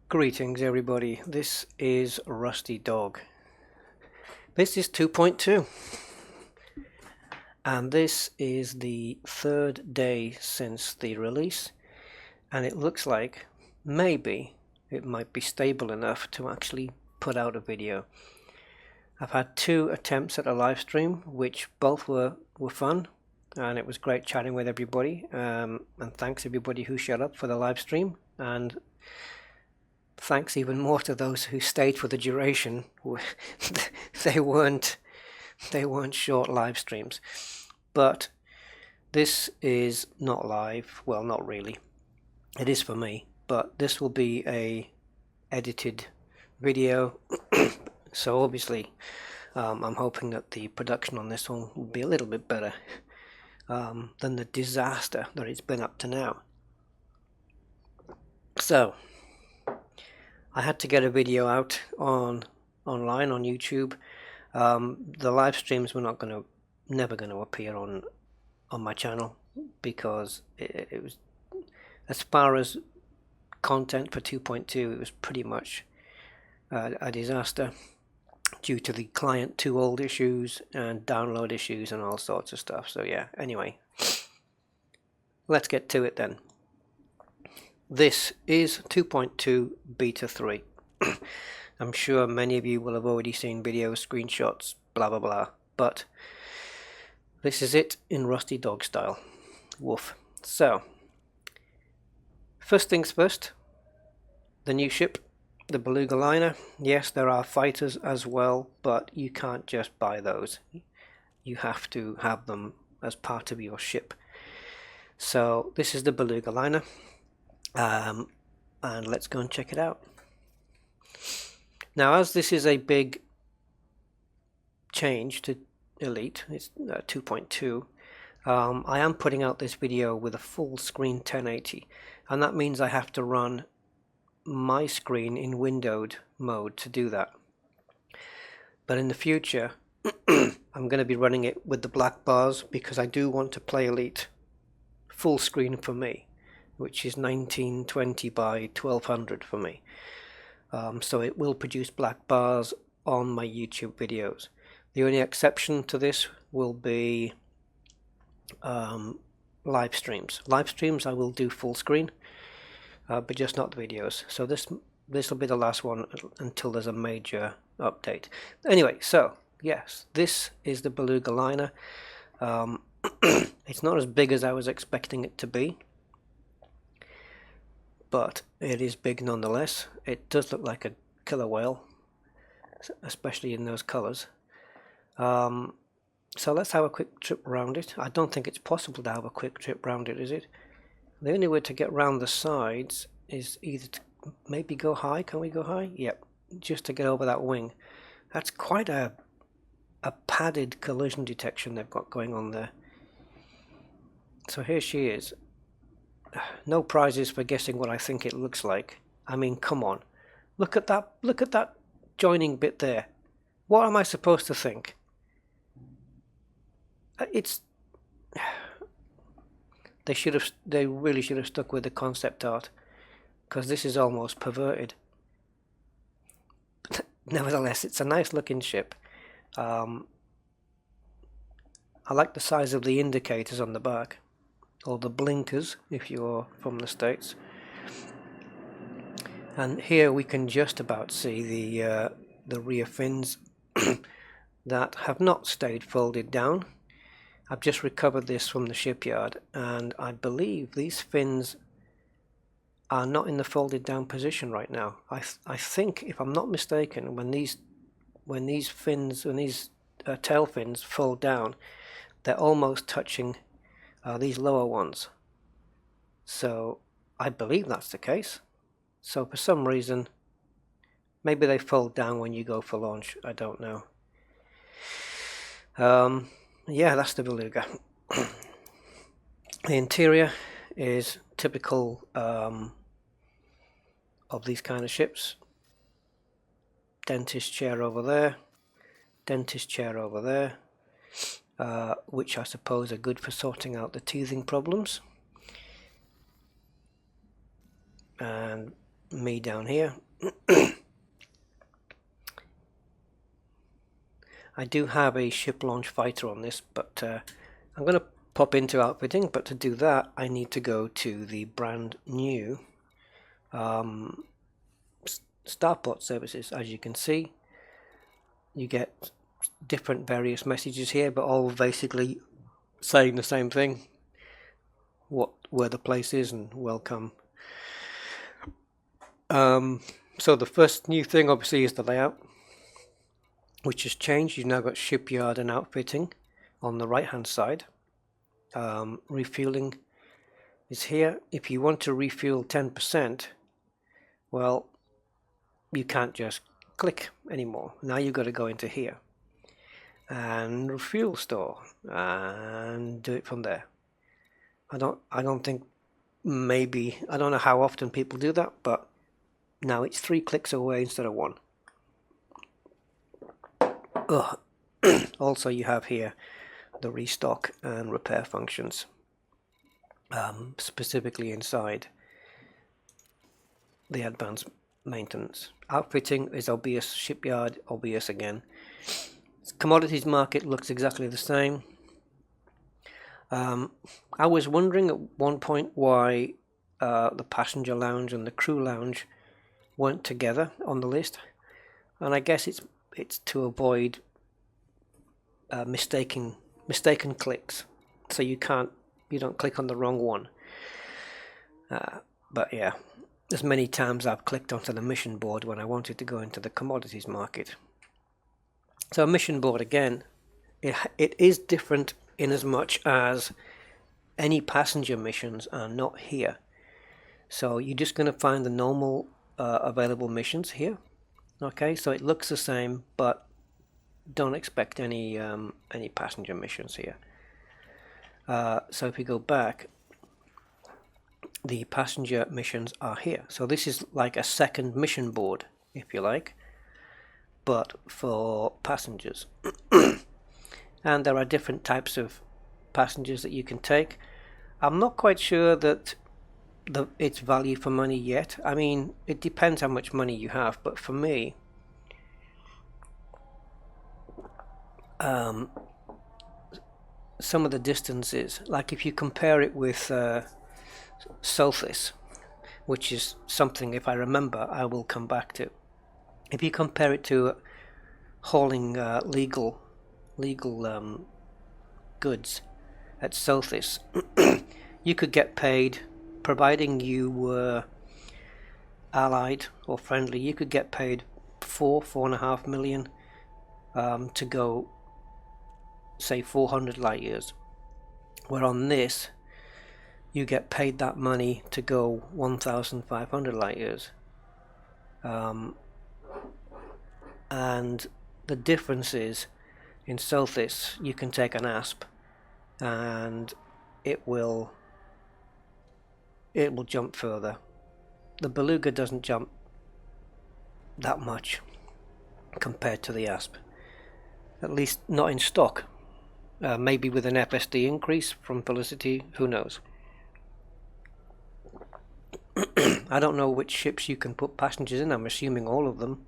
Greetings everybody, this is Rusty Dog. This is 2.2 and this is the third day since the release, and it looks like maybe it might be stable enough to actually put out a video. I've had 2 attempts at a live stream, which both were fun, and it was great chatting with everybody, and thanks everybody who showed up for the live stream, and thanks even more to those who stayed for the duration. they weren't short live streams. But this is not live. Well, not really. It is for me, but this will be a edited video. So obviously I'm hoping that the production on this one will be a little bit better than the disaster that it's been up to now. So I had to get a video out online on YouTube. The live streams were never going to appear on my channel because it was, as far as content for 2.2, it was pretty much a disaster due to the client too old issues and download issues and all sorts of stuff. So yeah, anyway, let's get to it then. This is 2.2 beta 3. I'm sure many of you will have already seen videos, screenshots, blah blah blah, but this is it in Rusty Dog style. Woof. So, first things first, the new ship, the Beluga Liner. Yes, there are fighters as well, but you can't just buy those. You have to have them as part of your ship. So this is the Beluga Liner. And let's go and check it out. Now, as this is a big change to Elite, it's 2.2, I am putting out this video with a full screen 1080, and that means I have to run my screen in windowed mode to do that. But in the future I'm going to be running it with the black bars because I do want to play Elite full screen for me, which is 1920 by 1200 for me. So it will produce black bars on my YouTube videos. The only exception to this will be live streams. Live streams I will do full screen, but just not the videos. So this will be the last one until there's a major update. Anyway, so yes, this is the Beluga Liner. It's not as big as I was expecting it to be, but it is big nonetheless. It does look like a killer whale, especially in those colors. So let's have a quick trip around it. I don't think it's possible to have a quick trip around it, is it? The only way to get around the sides is either to maybe go high. Can we go high? Yep, just to get over that wing. That's quite a padded collision detection they've got going on there. So here she is. No prizes for guessing what I think it looks like. I mean, come on. Look at that joining bit there. What am I supposed to think? They really should have stuck with the concept art, because this is almost perverted. But nevertheless, it's a nice looking ship. I like the size of the indicators on the back, or the blinkers if you're from the States. And here we can just about see the rear fins that have not stayed folded down. I've just recovered this from the shipyard, and I believe these fins are not in the folded down position right now. I think, if I'm not mistaken, when these tail fins fold down, they're almost touching these lower ones. So I believe that's the case. So for some reason Maybe they fold down when you go for launch, I don't know. Yeah, that's the Beluga. The interior is typical of these kind of ships. Dentist chair over there, dentist chair over there, which I suppose are good for sorting out the teething problems. And me down here. I do have a ship launch fighter on this, but I'm going to pop into outfitting, but to do that I need to go to the brand new starport services. As you can see, you get different various messages here, but all basically saying the same thing, where the place is and welcome. So the first new thing obviously is the layout, which has changed. You've now got shipyard and outfitting on the right hand side. Refueling is here. If you want to refuel 10%, well, you can't just click anymore. Now you've got to go into here and refuel store and do it from there. I don't think, maybe, I don't know how often people do that, but now it's 3 clicks away instead of 1. Also, you have here the restock and repair functions, specifically inside the advanced maintenance. Outfitting is obvious, shipyard obvious again. Commodities market looks exactly the same. I was wondering at one point why the passenger lounge and the crew lounge weren't together on the list, and I guess it's to avoid mistaken clicks, so you don't click on the wrong one. But yeah, as many times I've clicked onto the mission board when I wanted to go into the commodities market. So a mission board, again, it is different in as much as any passenger missions are not here. So you're just going to find the normal available missions here. Okay, so it looks the same, but don't expect any passenger missions here. So if we go back, the passenger missions are here. So this is like a second mission board, if you like, but for passengers. And there are different types of passengers that you can take. I'm not quite sure that it's value for money yet. I mean, it depends how much money you have, but for me, some of the distances, like if you compare it with Sothis, which is something, if I remember, I will come back to. If you compare it to hauling legal goods at Sothis, you could get paid, providing you were allied or friendly, you could get paid 4.5 million to go, say, 400 light years. Where on this, you get paid that money to go 1,500 light years. And the difference is, in Sothis, you can take an asp and it will jump further. The Beluga doesn't jump that much compared to the asp, at least not in stock. Maybe with an FSD increase from Felicity, who knows. I don't know which ships you can put passengers in. I'm assuming all of them,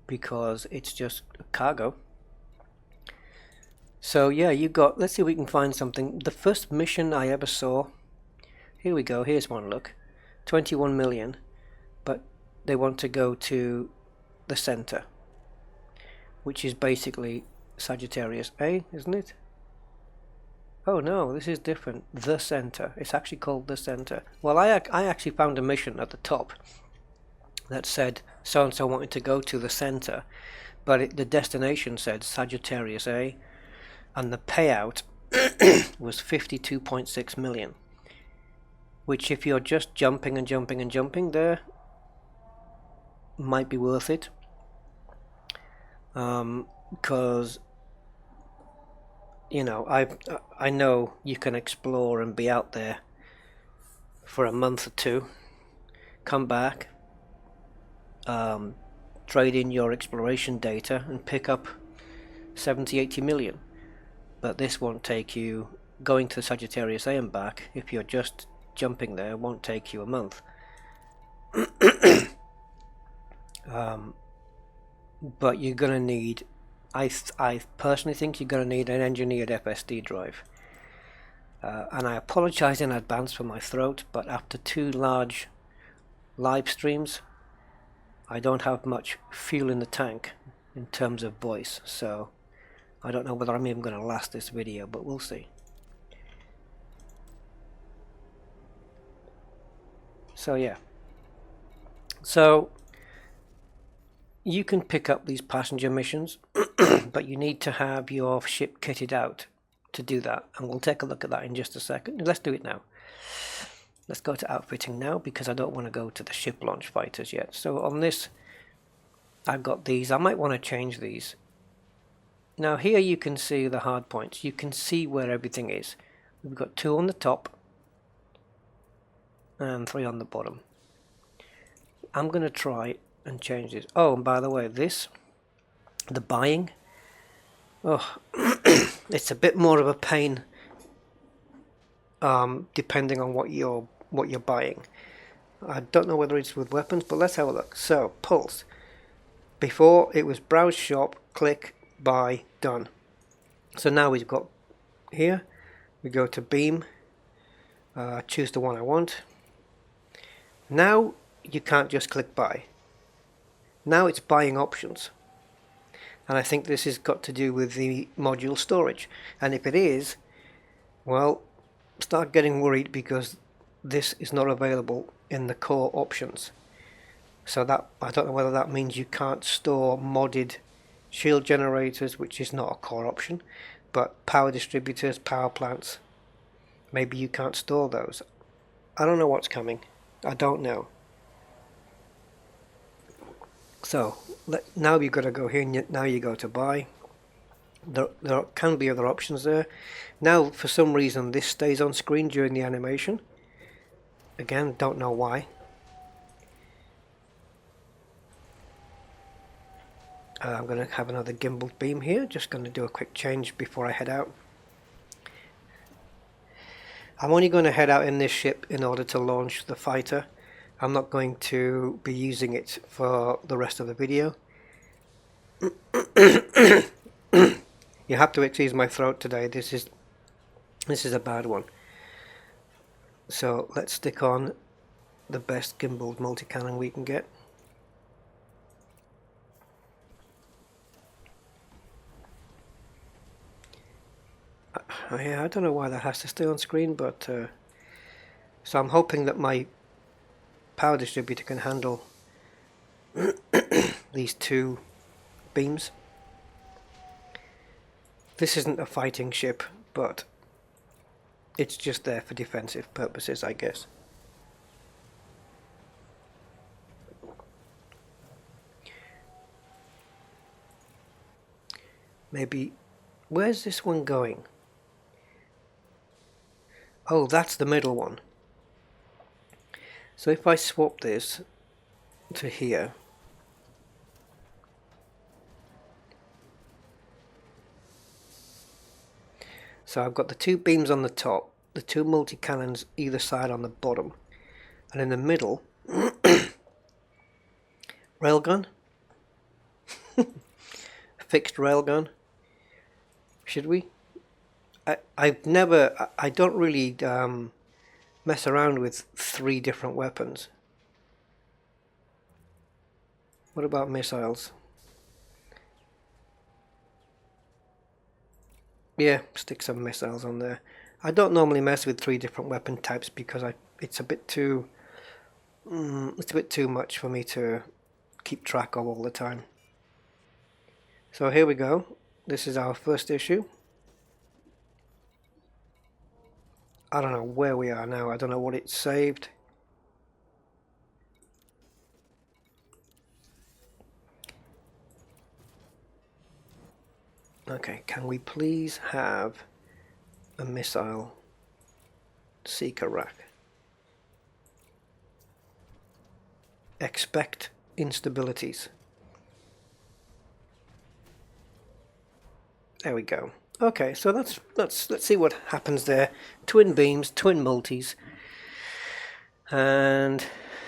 because it's just cargo. So yeah, you got, let's see if we can find something. The first mission I ever saw, here we go, here's one, look, 21 million, but they want to go to the center, which is basically Sagittarius A, isn't it? Oh no, this is different. The center. It's actually called the center. Well, I actually found a mission at the top that said so and so wanted to go to the center, but the destination said Sagittarius A, and the payout was 52.6 million. Which, if you're just jumping and jumping and jumping there, might be worth it, because you know I know you can explore and be out there for a month or two, come back, trade in your exploration data and pick up 70-80 million. But this won't take you, going to Sagittarius A and back, if you're just jumping there, won't take you a month. But you're going to need, I personally think you're going to need an engineered FSD drive. And I apologize in advance for my throat, but after 2 large live streams, I don't have much fuel in the tank in terms of voice, so I don't know whether I'm even going to last this video, but we'll see. So yeah, so you can pick up these passenger missions, but you need to have your ship kitted out to do that, and we'll take a look at that in just a second. Let's do it now. Let's go to outfitting now, because I don't want to go to the ship launch fighters yet. So on this, I've got these. I might want to change these. Now here you can see the hard points. You can see where everything is. We've got 2 on the top and 3 on the bottom. I'm going to try and change this. Oh, and by the way, this, the buying, oh, it's a bit more of a pain, depending on what you're buying. I don't know whether it's with weapons, but let's have a look. So pulse. Before it was browse shop, click, buy, done. So now we've got here, we go to beam, choose the one I want. Now you can't just click buy. Now it's buying options, and I think this has got to do with the module storage, and if it is, well, start getting worried, because this is not available in the core options. So that, I don't know whether that means you can't store modded shield generators, which is not a core option, but power distributors, power plants, maybe you can't store those. I don't know what's coming. I don't know. So now you've got to go here, and now you go to buy. There can be other options there. Now for some reason this stays on screen during the animation. Again, don't know why. I'm going to have another gimbal beam here. Just going to do a quick change before I head out. I'm only going to head out in this ship in order to launch the fighter. I'm not going to be using it for the rest of the video. You have to excuse my throat today. This is a bad one. So let's stick on the best gimbaled multi-cannon we can get. Yeah, I don't know why that has to stay on screen, but so I'm hoping that my power distributor can handle these 2 beams. This isn't a fighting ship, but it's just there for defensive purposes, I guess. Maybe, where's this one going? Oh, that's the middle one. So if I swap this to here, so I've got the 2 beams on the top, the 2 multi-cannons either side on the bottom, and in the middle, railgun, fixed railgun. Should we? I don't really mess around with 3 different weapons. What about missiles? Yeah, stick some missiles on there. I don't normally mess with 3 different weapon types because it's a bit too much for me to keep track of all the time. So here we go. This is our first issue. I don't know where we are now. I don't know what it's saved. Okay, can we please have a missile seeker rack? Expect instabilities. There we go. Okay, so let's see what happens there. Twin beams, twin multis, and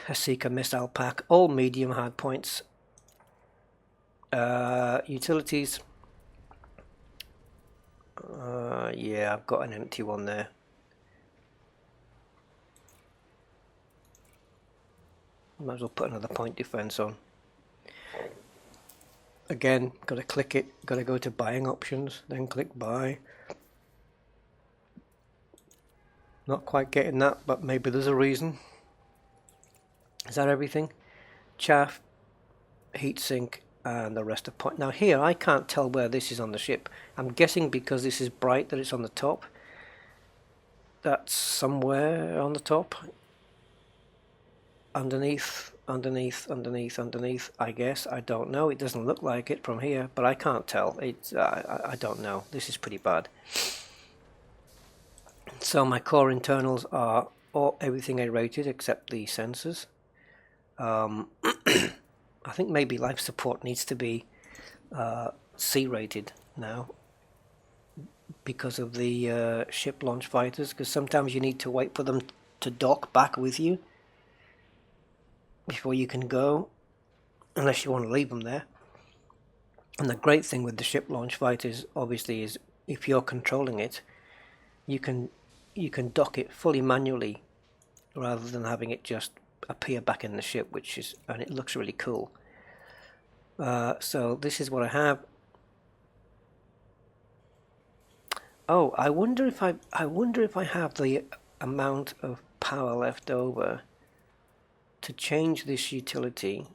a seeker missile pack. All medium hard points. Utilities. Yeah, I've got an empty one there. Might as well put another point defense on. Again, got to click it, got to go to buying options, then click buy. Not quite getting that, but maybe there's a reason. Is that everything? Chaff, heatsink, and the rest of point. Now here, I can't tell where this is on the ship. I'm guessing because this is bright that it's on the top. That's somewhere on the top. Underneath, I guess. I don't know. It doesn't look like it from here, but I can't tell. I don't know. This is pretty bad. So my core internals are everything I rated except the sensors. I think maybe life support needs to be C rated now because of the ship launch fighters, because sometimes you need to wait for them to dock back with you before you can go, unless you want to leave them there. And the great thing with the ship launch fighters obviously is if you're controlling it, you can dock it fully manually rather than having it just appear back in the ship, and it looks really cool. So this is what I have. Oh, I wonder if I have the amount of power left over to change this utility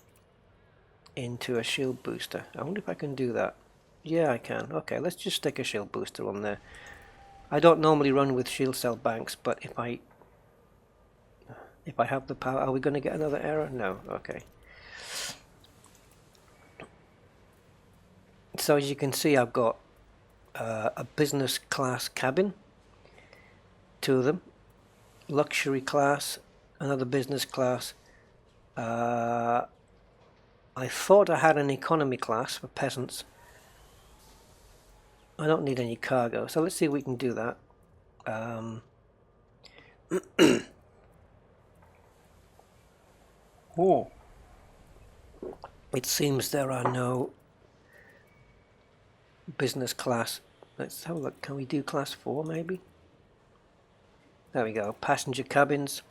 into a shield booster. I wonder if I can do that. Yeah, I can. Okay, let's just stick a shield booster on there. I don't normally run with shield cell banks, but if I have the power, are we going to get another error? No. Okay. So as you can see, I've got a business class cabin, 2 of them, luxury class, another business class. I thought I had an economy class for peasants. I don't need any cargo, so let's see if we can do that. Oh, it seems there are no business class. Let's have a look. Can we do class 4 maybe? There we go. Passenger cabins,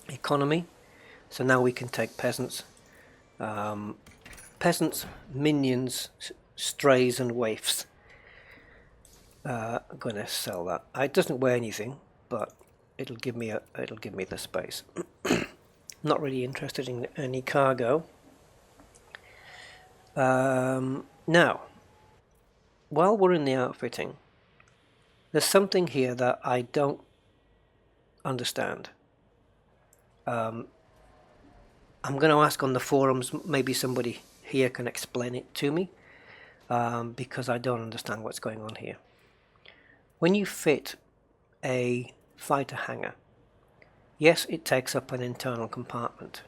economy. So now we can take peasants. Peasants, minions, strays and waifs. I'm going to sell that. It doesn't weigh anything, but it'll give me the space. Not really interested in any cargo. Now, while we're in the outfitting, there's something here that I don't understand. I'm going to ask on the forums, maybe somebody here can explain it to me, because I don't understand what's going on here. When you fit a fighter hangar, yes, it takes up an internal compartment,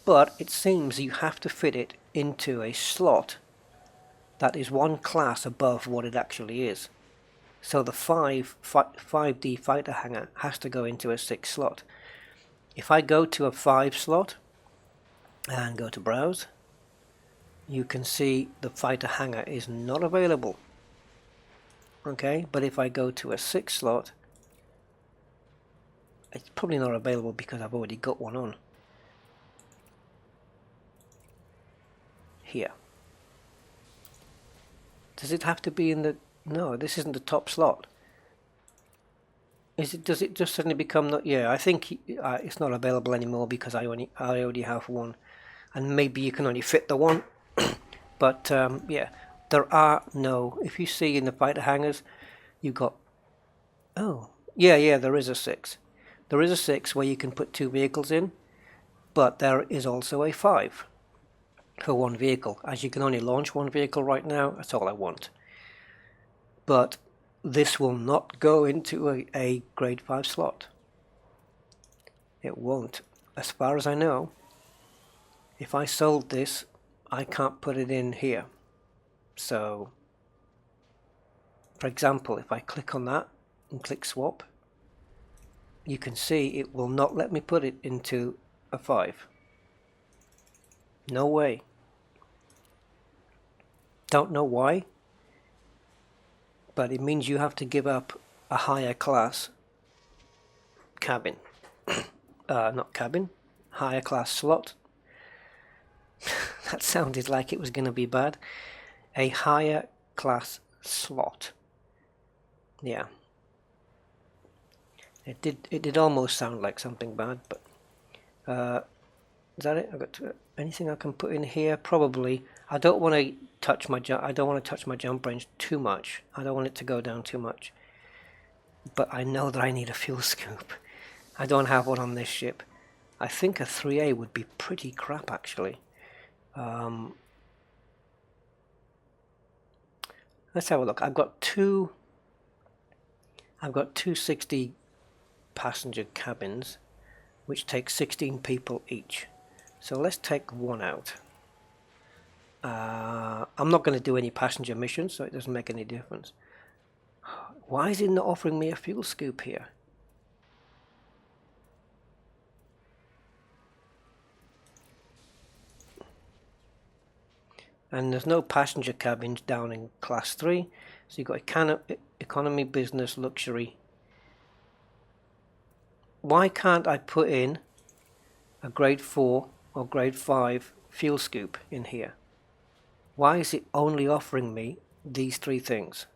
but it seems you have to fit it into a slot that is one class above what it actually is. So the 5D fighter hangar has to go into a 6 slot. If I go to a 5 slot and go to browse, you can see the fighter hangar is not available. Okay, but if I go to a 6 slot, it's probably not available because I've already got one on. Here. Does it have to be in the... No, this isn't the top slot. Does it just suddenly become... Not, yeah, I think it's not available anymore because I already have one. And maybe you can only fit the one. But yeah, there are no... If you see in the fighter hangars, you've got... Oh, yeah, there is a 6. There is a 6 where you can put 2 vehicles in, but there is also a 5 for 1 vehicle. As you can only launch 1 vehicle right now, that's all I want. but this will not go into a grade 5 slot. It won't. As far as I know, if I sold this, I can't put it in here. So, for example, if I click on that and click swap, you can see it will not let me put it into a 5. No way. Don't know why, but it means you have to give up a higher class cabin. Not cabin, higher class slot. That sounded like it was going to be bad. A higher class slot. Yeah. It did almost sound like something bad, but is that it? I've got anything I can put in here? Probably. I don't want to touch my jump range too much. I don't want it to go down too much. But I know that I need a fuel scoop. I don't have one on this ship. I think a 3A would be pretty crap, actually. Let's have a look. I've got two 60 passenger cabins, which take 16 people each. So let's take one out. I'm not going to do any passenger missions, so it doesn't make any difference. Why is it not offering me a fuel scoop here? And there's no passenger cabins down in class 3, so you've got economy, business, luxury. Why can't I put in a grade 4 or grade 5 fuel scoop in here? Why is it only offering me these 3 things?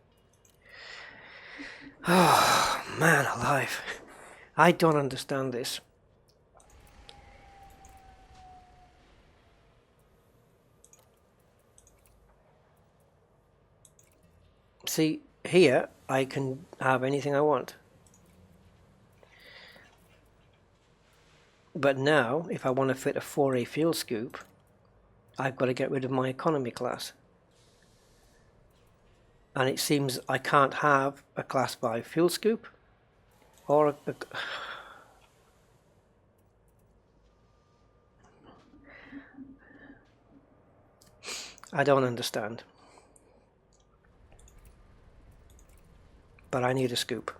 Oh, man alive. I don't understand this. See, here I can have anything I want. But now, if I want to fit a 4A fuel scoop, I've got to get rid of my economy class. And it seems I can't have a class 5 fuel scoop or I don't understand. But I need a scoop.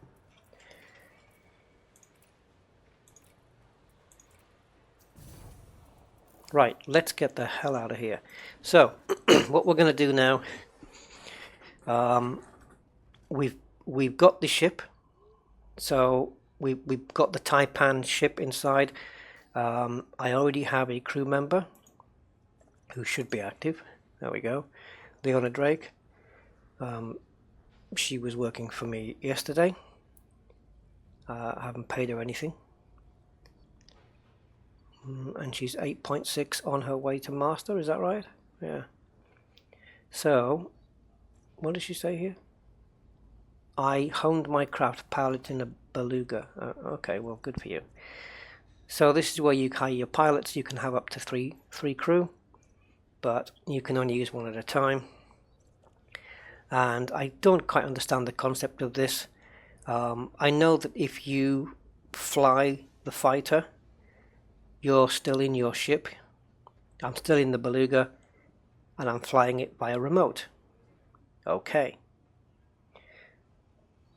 Right, let's get the hell out of here. So, what we're going to do now, we've got the ship. So we've got the Taipan ship inside. I already have a crew member who should be active. There we go, Leona Drake. She was working for me yesterday. I haven't paid her anything. And she's 8.6 on her way to master, is that right? Yeah. So, what does she say here? I honed my craft piloting a Beluga. Okay, well, good for you. So this is where you hire your pilots. You can have up to three crew, but you can only use one at a time. And I don't quite understand the concept of this. I know that if you fly the fighter, you're still in your ship. I'm still in the Beluga, and I'm flying it via remote. Okay.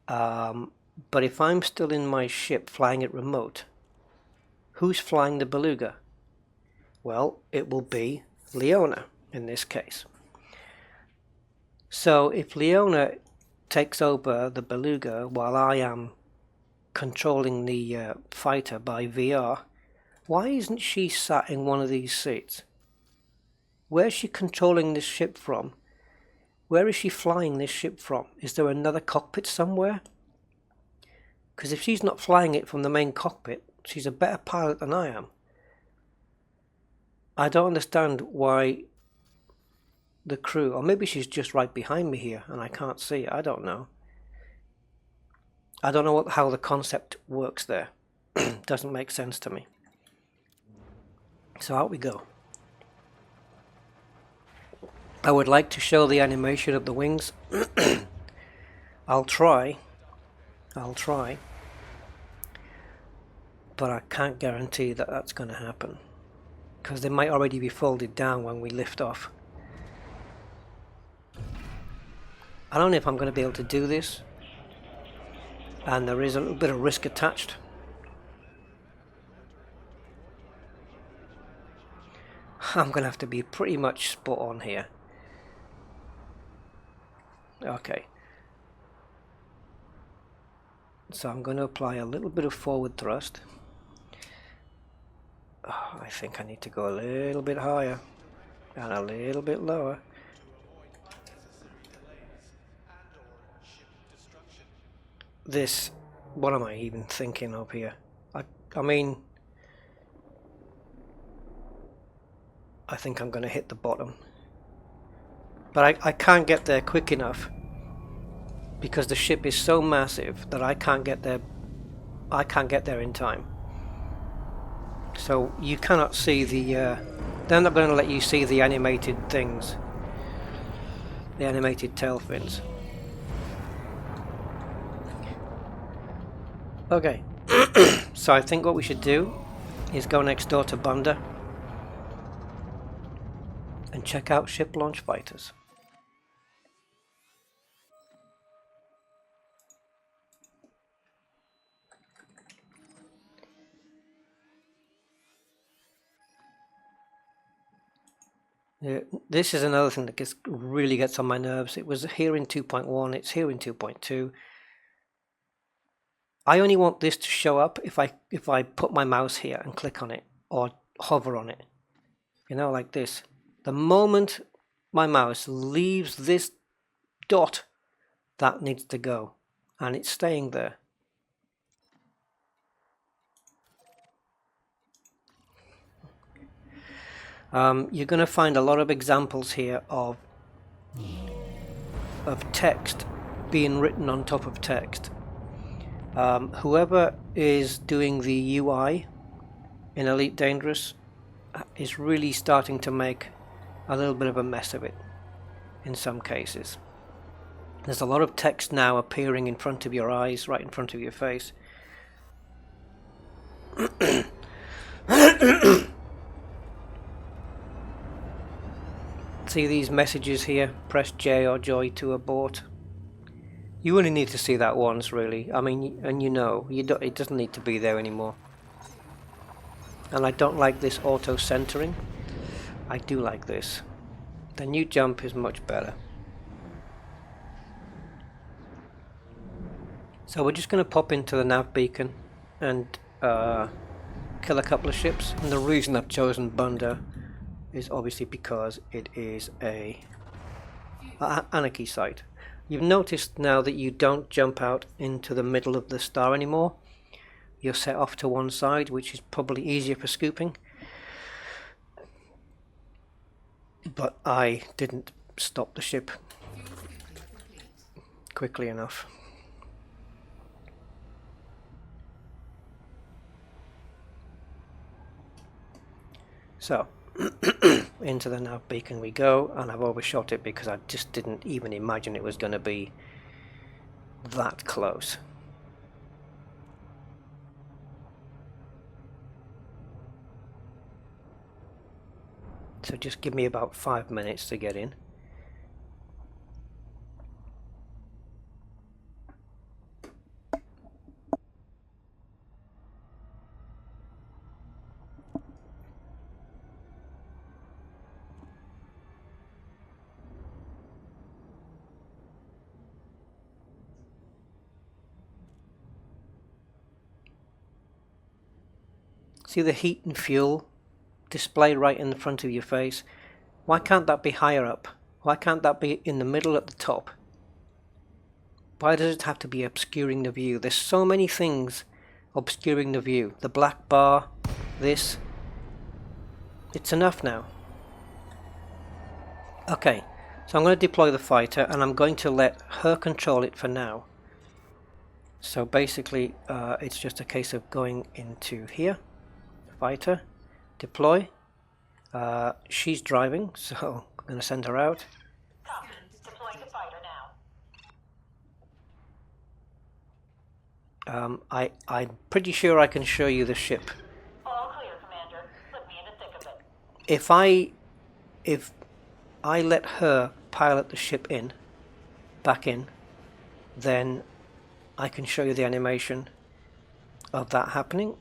But if I'm still in my ship flying it remote, who's flying the Beluga? Well, it will be Leona in this case. So if Leona takes over the Beluga while I am controlling the fighter by VR, why isn't she sat in one of these seats? Where's she controlling this ship from? Where is she flying this ship from? Is there another cockpit somewhere? Because if she's not flying it from the main cockpit, she's a better pilot than I am. I don't understand why the crew, or maybe she's just right behind me here and I can't see it. I don't know. I don't know how the concept works there. Doesn't make sense to me. So out we go. I would like to show the animation of the wings. I'll try, but I can't guarantee that that's going to happen, because they might already be folded down when we lift off. I don't know if I'm going to be able to do this, and there is a little bit of risk attached. I'm going to have to be pretty much spot on here. Okay. So I'm going to apply a little bit of forward thrust. Oh, I think I need to go a little bit higher and a little bit lower. This, what am I even thinking of here? I mean, I think I'm going to hit the bottom. But I can't get there quick enough, because the ship is so massive that I can't get there. I can't get there in time. So you cannot see the. They're not going to let you see the animated things, the animated tail fins. Okay, so I think what we should do is go next door to Bunda and check out ship launch fighters. Yeah, this is another thing that really gets on my nerves. It was here in 2.1, it's here in 2.2. I only want this to show up if I put my mouse here and click on it or hover on it. You know, like this. The moment my mouse leaves this dot, that needs to go, and it's staying there. You're going to find a lot of examples here of text being written on top of text. Whoever is doing the UI in Elite Dangerous is really starting to make a little bit of a mess of it in some cases. There's a lot of text now appearing in front of your eyes, right in front of your face. See these messages here? Press J or joy to abort. You only need to see that once, really. I mean, and you know, it doesn't need to be there anymore. And I don't like this auto centering. I do like this. The new jump is much better. So we're just going to pop into the nav beacon and kill a couple of ships. And the reason I've chosen Bunda is obviously because it is a anarchy site. You've noticed now that you don't jump out into the middle of the star anymore. You're set off to one side, which is probably easier for scooping. But I didn't stop the ship quickly enough. So, into the nav beacon we go, and I've overshot it because I just didn't even imagine it was going to be that close. So just give me about 5 minutes to get in. See the heat and fuel display right in the front of your face? Why can't that be higher up? Why can't that be in the middle at the top? Why does it have to be obscuring the view? There's so many things obscuring the view. The black bar, this. It's enough now. Okay, so I'm going to deploy the fighter and I'm going to let her control it for now. So basically it's just a case of going into here. Fighter, deploy. She's driving, so I'm going to send her out. Deploying the fighter now. I'm pretty sure I can show you the ship. All clear, Commander. Slip me in the thick of it. If I let her pilot the ship back in, then I can show you the animation of that happening.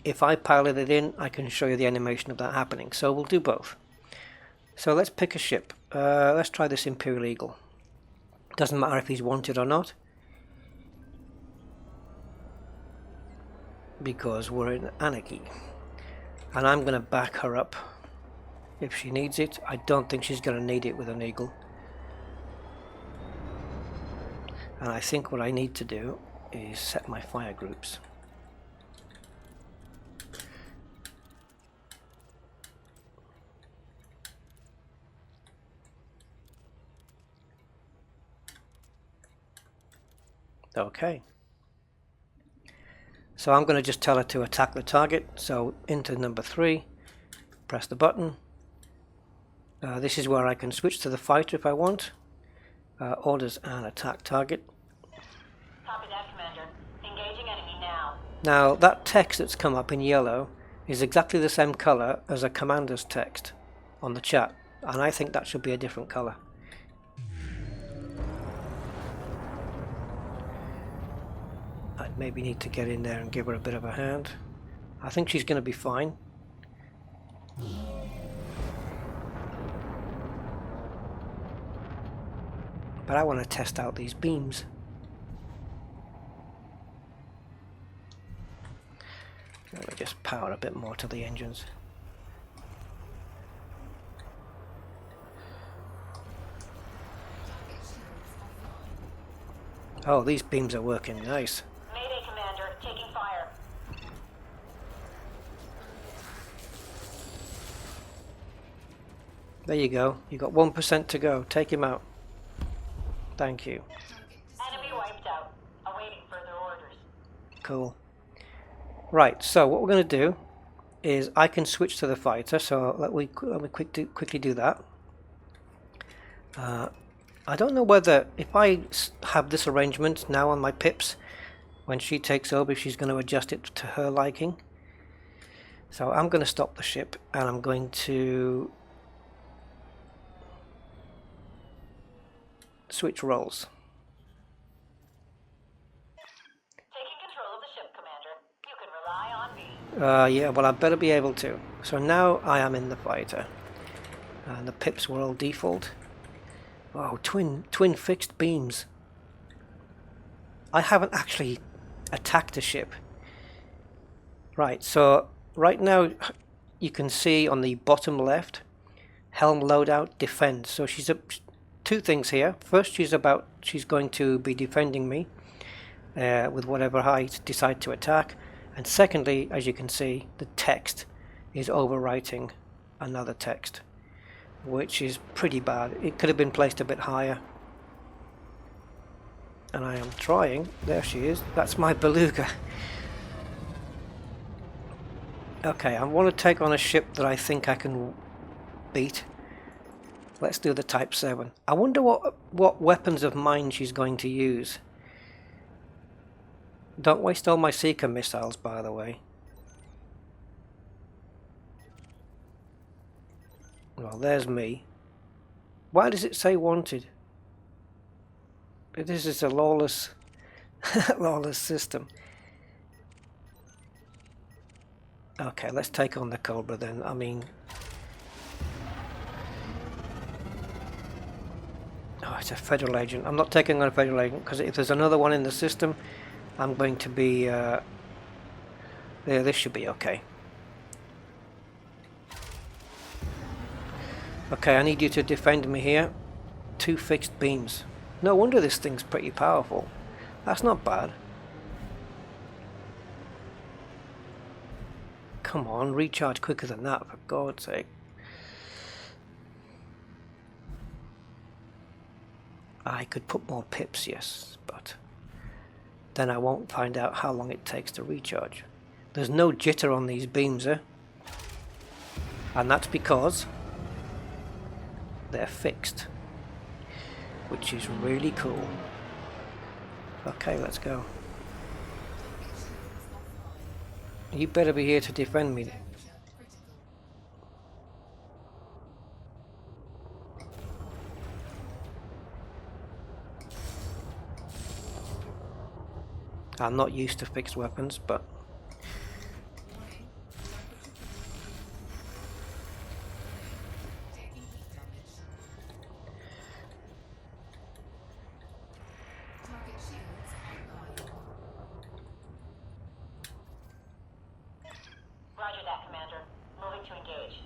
If I pilot it in, I can show you the animation of that happening. So we'll do both. So let's pick a ship. Let's try this Imperial Eagle. Doesn't matter if he's wanted or not, because we're in anarchy. And I'm going to back her up if she needs it. I don't think she's going to need it with an Eagle. And I think what I need to do is set my fire groups. Okay. So I'm going to just tell her to attack the target. So into number 3, press the button. This is where I can switch to the fighter if I want. Orders and attack target. Copy that, Commander. Engaging enemy now. Now that text that's come up in yellow is exactly the same color as a commander's text on the chat, and I think that should be a different color. I'd maybe need to get in there and give her a bit of a hand. I think she's going to be fine. But I want to test out these beams. Let me just power a bit more to the engines. Oh, these beams are working nice. Mayday, Commander. Taking fire. There you go. You got 1% to go. Take him out. Thank you. Enemy wiped out. Awaiting further orders. Cool. Right, so what we're going to do is I can switch to the fighter, so let me quickly do that. I don't know whether, if I have this arrangement now on my pips, when she takes over, if she's going to adjust it to her liking. So I'm going to stop the ship, and I'm going to switch roles. Taking control of the ship, Commander. You can rely on me. Yeah, well, I better be able to. So now I am in the fighter, and the pips were all default. Oh, twin fixed beams. I haven't actually attacked a ship. Right, so right now you can see on the bottom left, helm loadout, defend. So she's two things here. First, she's going to be defending me with whatever I decide to attack. And secondly, as you can see, the text is overwriting another text, which is pretty bad. It could have been placed a bit higher. And I am trying. There she is. That's my Beluga. Okay, I want to take on a ship that I think I can beat. Let's do the Type 7. I wonder what weapons of mine she's going to use. Don't waste all my Seeker missiles, by the way. Well, there's me. Why does it say wanted? This is a lawless, lawless system. Okay, let's take on the Cobra then. I mean, oh, it's a Federal agent. I'm not taking on a Federal agent because if there's another one in the system, I'm going to be. Yeah, this should be okay. Okay, I need you to defend me here. 2 fixed beams. No wonder this thing's pretty powerful. That's not bad. Come on, recharge quicker than that, for God's sake. I could put more pips, yes, but then I won't find out how long it takes to recharge. There's no jitter on these beams, eh? And that's because they're fixed, which is really cool. Okay, let's go. You better be here to defend me. I'm not used to fixed weapons, but Roger that, Commander. Moving to engage.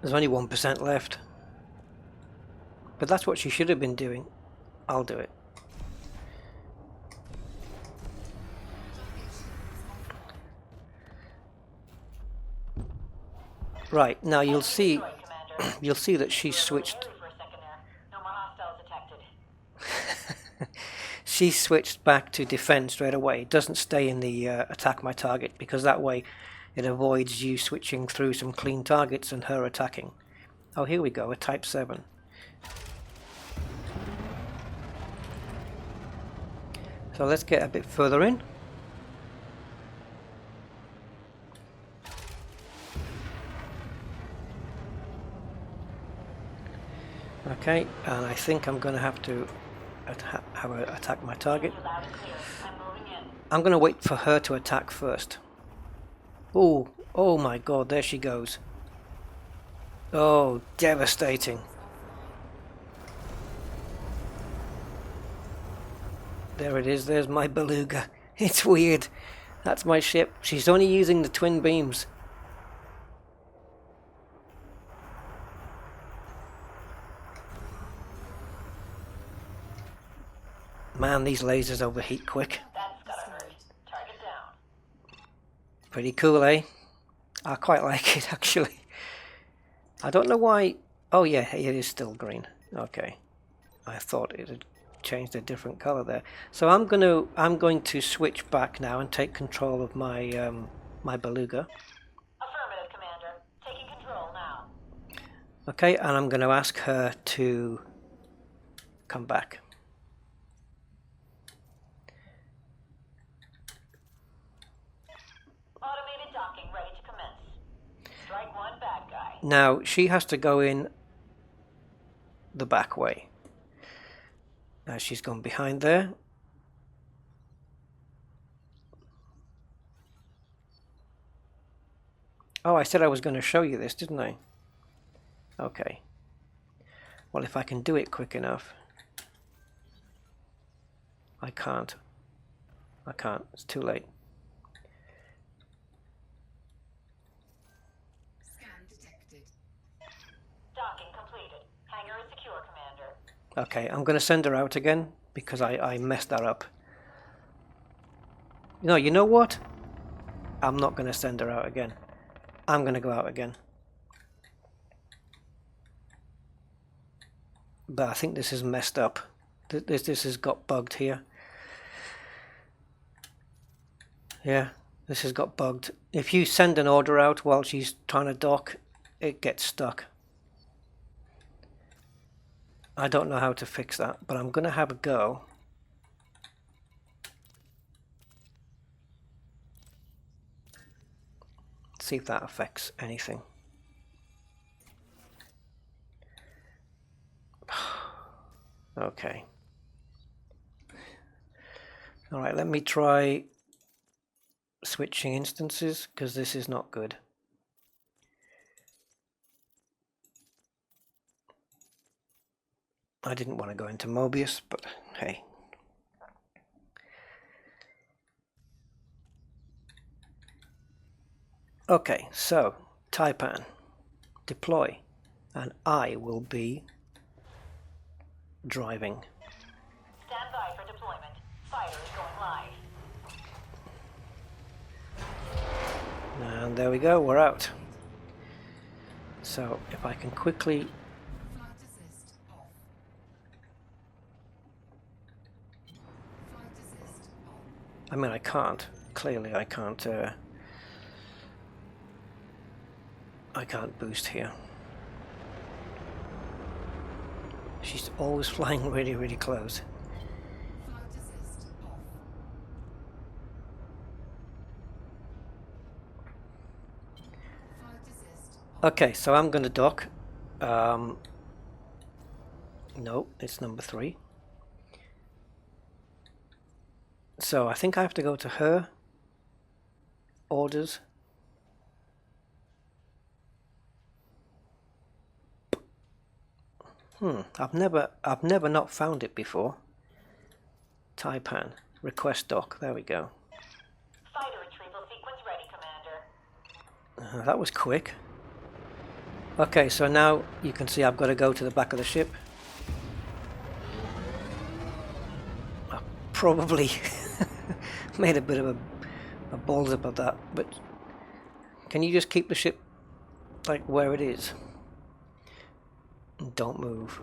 there's only 1% left. But that's what she should have been doing. I'll do it. Right, now you'll see Destroyed, Commander. you'll see that she switched For a second there. No more hostiles detected. she switched back to defend straight away. It doesn't stay in the attack my target, because that way it avoids you switching through some clean targets and her attacking. Oh, here we go, a Type 7. So let's get a bit further in. Okay, and I think I'm going to have to have her attack my target. Loud and clear. I'm moving in. I'm going to wait for her to attack first. Oh, oh my god, there she goes. Oh, devastating. There it is, there's my Beluga. It's weird. That's my ship. She's only using the twin beams. Man, these lasers overheat quick. That's gotta hurt. Target down. Pretty cool, eh? I quite like it, actually. I don't know why... Oh yeah, it is still green. Okay. I thought it had changed a different color there. So I'm going to switch back now and take control of my my Beluga. Affirmative, Commander. Taking control now. Okay, and I'm going to ask her to come back. Automated docking ready to commence. Strike one, bad guy. Now she has to go in the back way. Now she's gone behind there. Oh, I said I was going to show you this, didn't I? Okay. Well, if I can do it quick enough. I can't. I can't. It's too late. Scan detected. Docking completed. Hangar is secure, Commander. Okay, I'm going to send her out again because I messed that up. No, you know what? I'm not going to send her out again. I'm going to go out again. But I think this is messed up. This has got bugged here. Yeah, this has got bugged. If you send an order out while she's trying to dock, it gets stuck. I don't know how to fix that, but I'm going to have a go. See if that affects anything. Okay. Alright, let me try switching instances, because this is not good. I didn't want to go into Mobius, but hey. Okay, so Taipan, deploy, and I will be driving. Stand by for deployment. Fighter is going live. And there we go, we're out. So if I can quickly... Flight assist off. Flight assist on. I mean, I can't. Clearly I can't boost here. She's always flying really, really close. Flight assist off. Okay, so I'm going to dock. No, it's number 3. So I think I have to go to her. Orders. I've never not found it before. Taipan. Request dock. There we go. Fighter retrieval sequence ready, Commander. That was quick. Okay, so now you can see I've got to go to the back of the ship. I probably made a bit of a balls up of that, but can you just keep the ship like where it is? Don't move.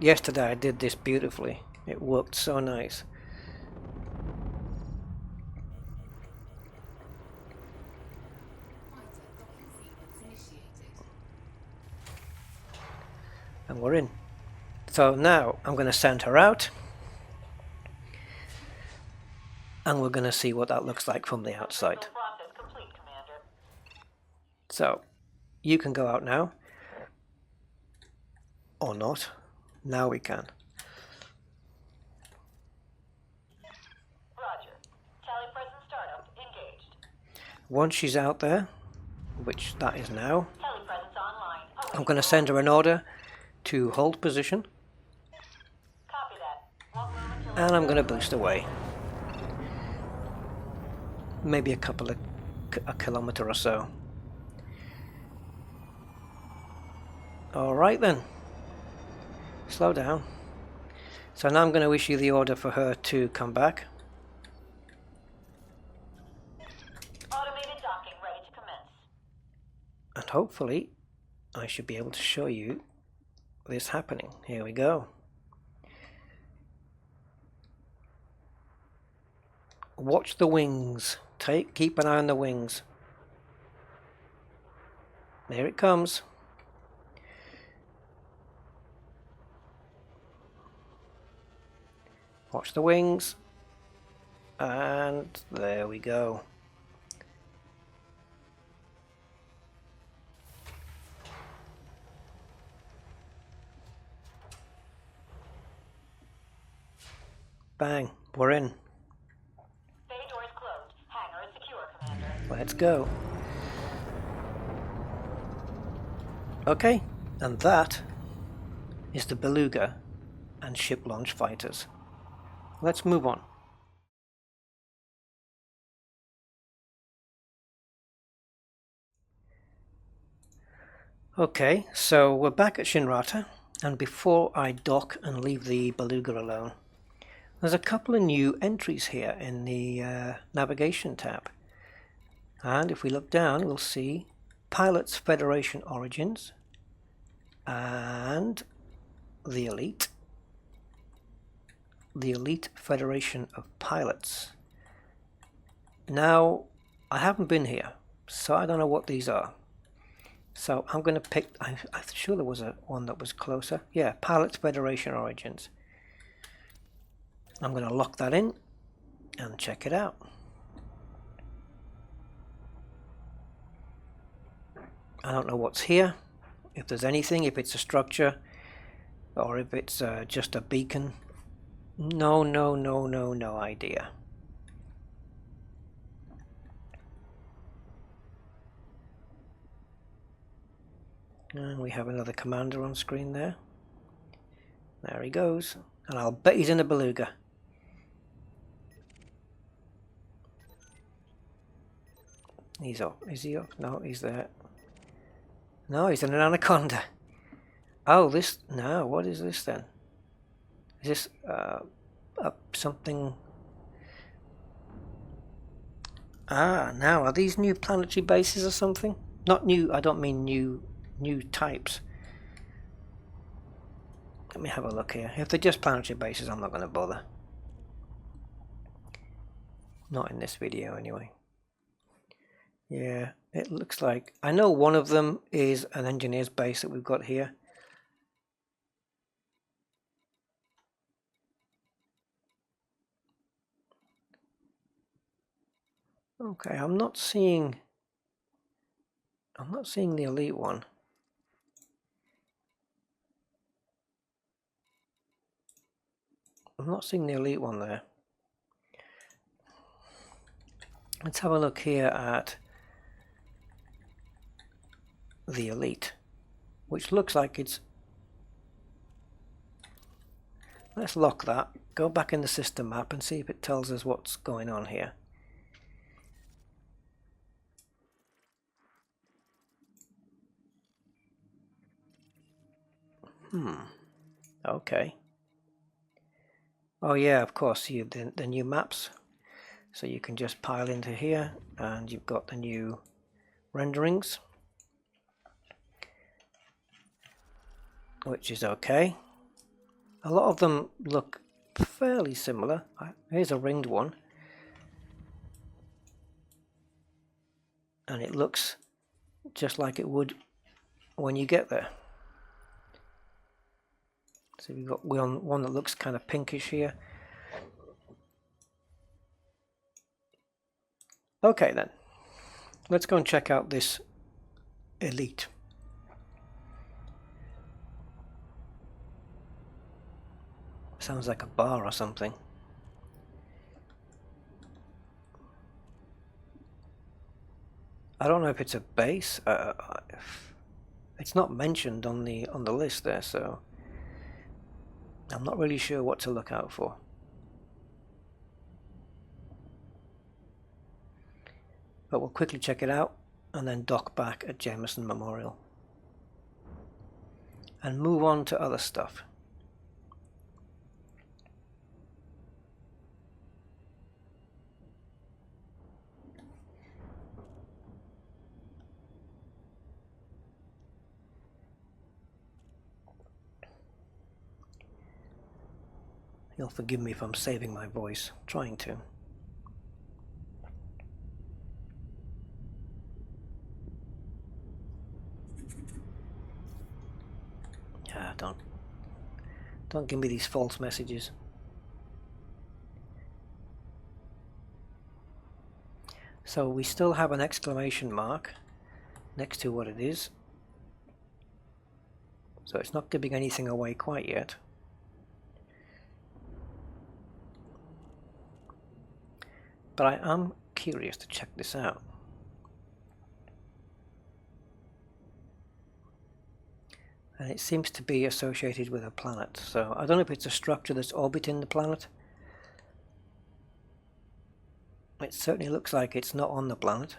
Yesterday I did this beautifully. It worked so nice. Fighter docking sequence initiated. And we're in. So now I'm going to send her out. And we're going to see what that looks like from the outside. Retrieval process complete, Commander. So you can go out now. Or not. Now we can. Roger. Tally present startup engaged. Once she's out there, which that is now, Tally presence online. I'm going to send her an order to hold position. Copy that. Won't move until And I'm going to boost away. Maybe a kilometer or so. Alright then. Slow down. So now I'm going to issue the order for her to come back. automated docking ready to commence. And hopefully I should be able to show you this happening. Here we go. Watch the wings. Keep an eye on the wings. There it comes. Watch the wings. And there we go. Bang, we're in. Bay doors closed. Hangar is secure, Commander. Let's go. Okay, and that is the Beluga and ship launch fighters. Let's move on. Okay, so we're back at Shinrata, and before I dock and leave the Beluga alone, there's a couple of new entries here in the navigation tab. And if we look down, we'll see Pilots Federation Origins and the Elite Federation of Pilots. Now, I haven't been here, so I don't know what these are. So I'm going to pick, I'm sure there was one that was closer. Yeah, Pilots Federation Origins. I'm going to lock that in and check it out. I don't know what's here, if there's anything, if it's a structure, or if it's just a beacon. No idea. And we have another commander on screen there. There he goes. And I'll bet he's in a Beluga. He's up. Is he up? No, he's there. No, he's in an Anaconda. Oh, this... No, what is this then? Is this something... Now, are these new planetary bases or something? Not new, I don't mean new types. Let me have a look here. If they're just planetary bases, I'm not going to bother. Not in this video, anyway. Yeah, it looks like... I know one of them is an engineer's base that we've got here. Okay, I'm not seeing the elite one. I'm not seeing the elite one there. Let's have a look here at the elite, which looks like it's... Let's lock that, go back in the system map and see if it tells us what's going on here. Okay. Oh yeah, of course, you have the new maps. So you can just pile into here and you've got the new renderings, which is okay. A lot of them look fairly similar. Here's a ringed one. And it looks just like it would when you get there. So we've got one that looks kind of pinkish here. Okay then, let's go and check out this elite. Sounds like a bar or something. I don't know if it's a base. It's not mentioned on the list there, so I'm not really sure what to look out for. But we'll quickly check it out and then dock back at Jameson Memorial and move on to other stuff. You'll forgive me if I'm saving my voice, trying to. Ah, don't give me these false messages. So we still have an exclamation mark next to what it is. So it's not giving anything away quite yet. But I am curious to check this out. And it seems to be associated with a planet. So I don't know if it's a structure that's orbiting the planet. It certainly looks like it's not on the planet.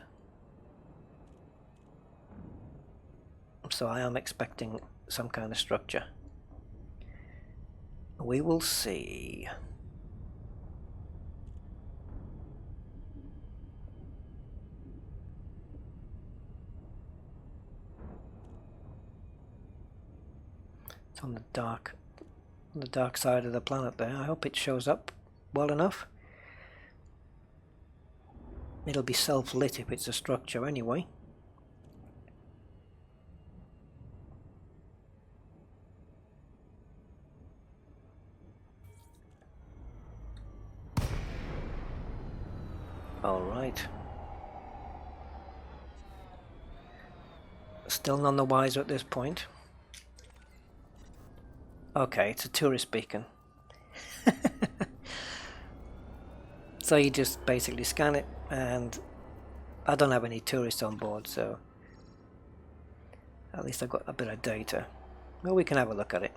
So I am expecting some kind of structure. We will see. It's on the dark side of the planet there. I hope it shows up well enough. It'll be self-lit if it's a structure anyway. Alright. Still none the wiser at this point. Okay, it's a tourist beacon. So you just basically scan it, and I don't have any tourists on board, so at least I've got a bit of data. Well, we can have a look at it.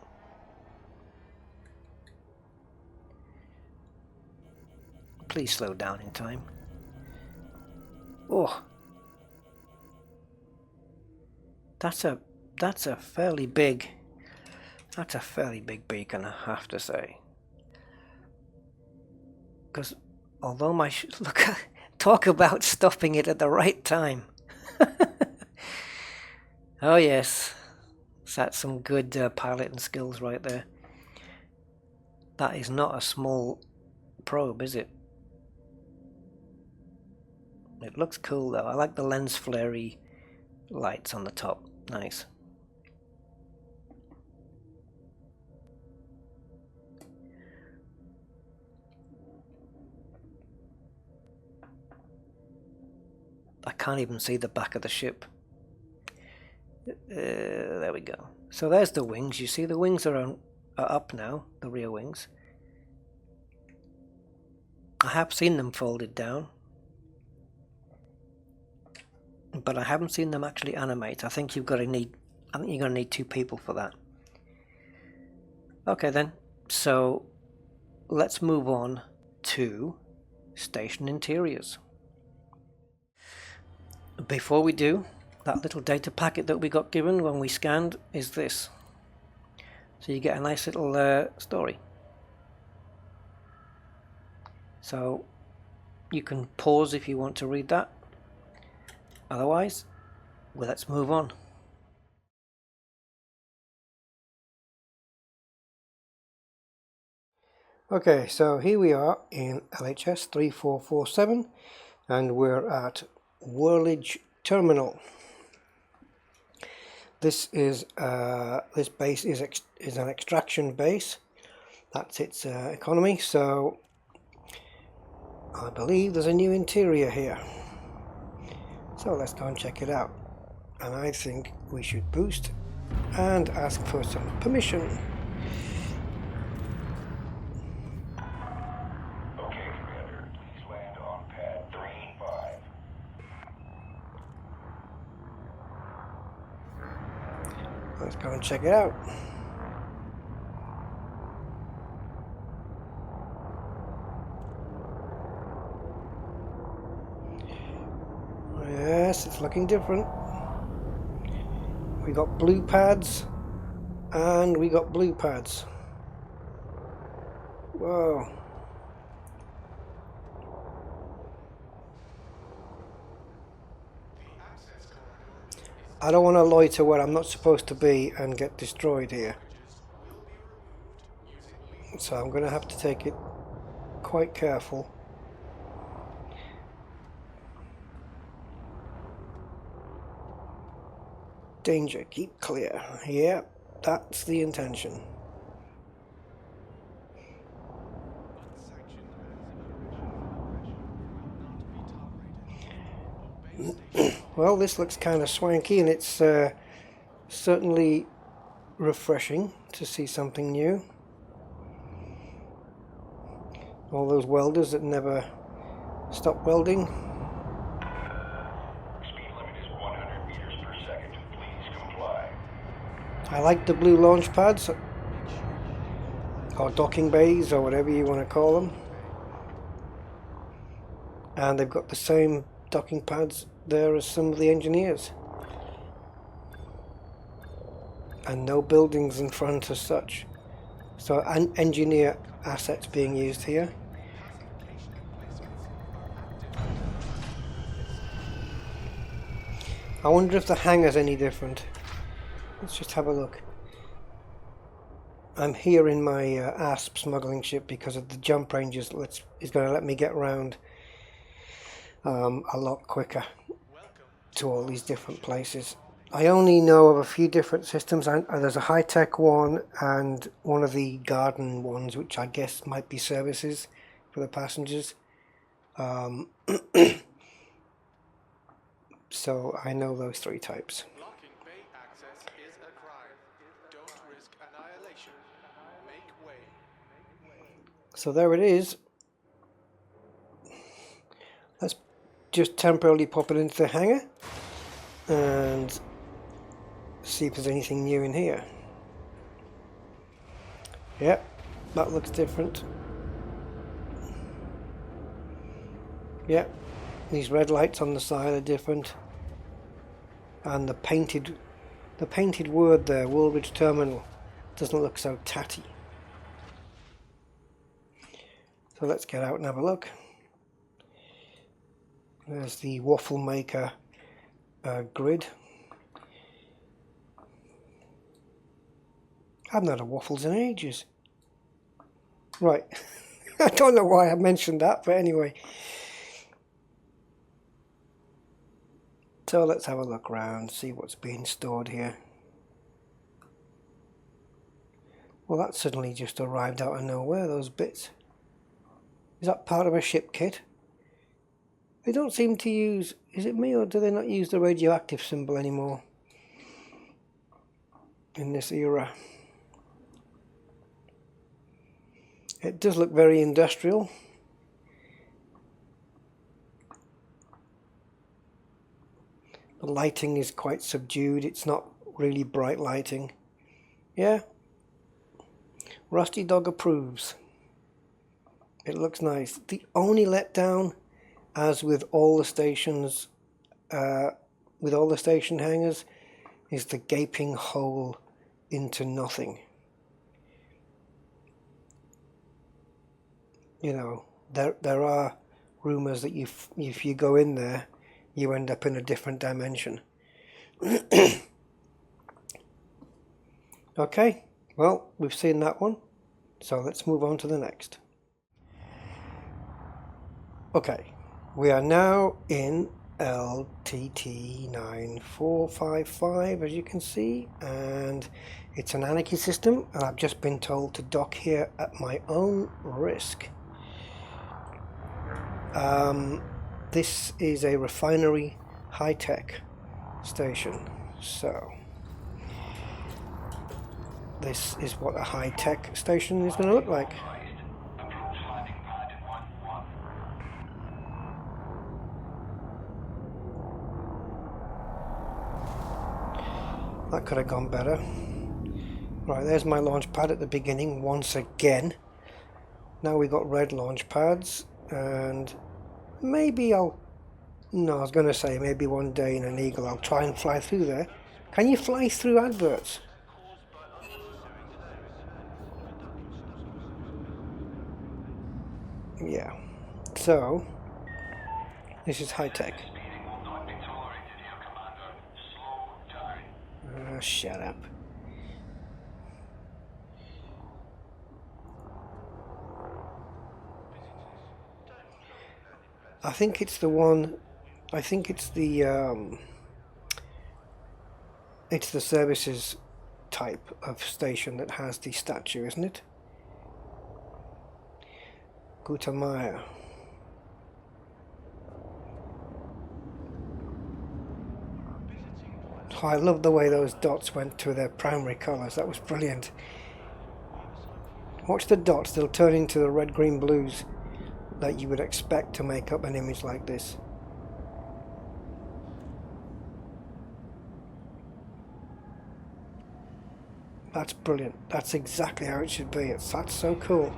Please slow down in time. Oh, that's a fairly big beacon, I have to say. Because although look, talk about stopping it at the right time. Oh yes, that's some good piloting skills right there. That is not a small probe, is it? It looks cool though. I like the lens flare-y lights on the top. Nice. I can't even see the back of the ship. There we go. So there's the wings. You see the wings are up now, the rear wings. I have seen them folded down, but I haven't seen them actually animate. I think you're going to need 2 people for that. Okay then, so let's move on to station interiors. Before we do, that little data packet that we got given when we scanned is this. So you get a nice little story. So you can pause if you want to read that. Otherwise, well, let's move on. Okay, so here we are in LHS 3447 and we're at Whirlage Terminal. This is this base is an extraction base. That's its economy. So I believe there's a new interior here. So let's go and check it out. And I think we should boost and ask for some permission. Okay, Commander. Please land on pad 3-5. Let's go and check it out. Yes, it's looking different. We got blue pads and we got blue pads. Whoa. I don't want to loiter where I'm not supposed to be and get destroyed here. So I'm going to have to take it quite careful. Danger, keep clear. Yeah, that's the intention. Well, this looks kind of swanky, and it's certainly refreshing to see something new. All those welders that never stop welding. Speed limit is 100 meters per second. Please comply. I like the blue launch pads, or docking bays, or whatever you want to call them. And they've got the same docking pads there as some of the engineers. And no buildings in front as such. So engineer assets being used here. I wonder if the hangar's any different. Let's just have a look. I'm here in my ASP smuggling ship because of the jump ranges. Is going to let me get around a lot quicker to all these different places. I only know of a few different systems. There's a high-tech one and one of the garden ones, which I guess might be services for the passengers. So I know those 3 types. Blocking bay access is a crime. Don't risk annihilation. Make way. So there it is. Let's just temporarily pop it into the hangar and see if there's anything new in here. Yep, that looks different. Yep, these red lights on the side are different. And the painted word there, Woolwich Terminal, doesn't look so tatty. So let's get out and have a look. There's the waffle maker grid. I haven't had a waffles in ages. Right. I don't know why I mentioned that, but anyway. So let's have a look around, see what's being stored here. Well, that suddenly just arrived out of nowhere, those bits. Is that part of a ship kit? They don't seem to use, is it me or do they not use the radioactive symbol anymore in this era? It does look very industrial. The lighting is quite subdued, it's not really bright lighting. Yeah, Rusty Dog approves. It looks nice. The only letdown, as with all the stations, with all the station hangars, is the gaping hole into nothing. You know, there are rumours that if you go in there, you end up in a different dimension. Okay, well, we've seen that one, so let's move on to the next. Okay, we are now in LTT 9455, as you can see, and it's an Anarchy system, and I've just been told to dock here at my own risk. This is a refinery high-tech station, so this is what a high-tech station is going to look like. That could have gone better. Right, there's my launch pad at the beginning once again. Now we've got red launch pads, and maybe I was going to say maybe one day in an Eagle I'll try and fly through there. Can you fly through adverts? Yeah. So, this is high tech. Shut up. I think it's the one. I think it's the services type of station that has the statue, isn't it? Gutamaya. Oh, I love the way those dots went to their primary colours. That was brilliant. Watch the dots, they'll turn into the red, green, blues that you would expect to make up an image like this. That's brilliant. That's exactly how it should be. That's so cool.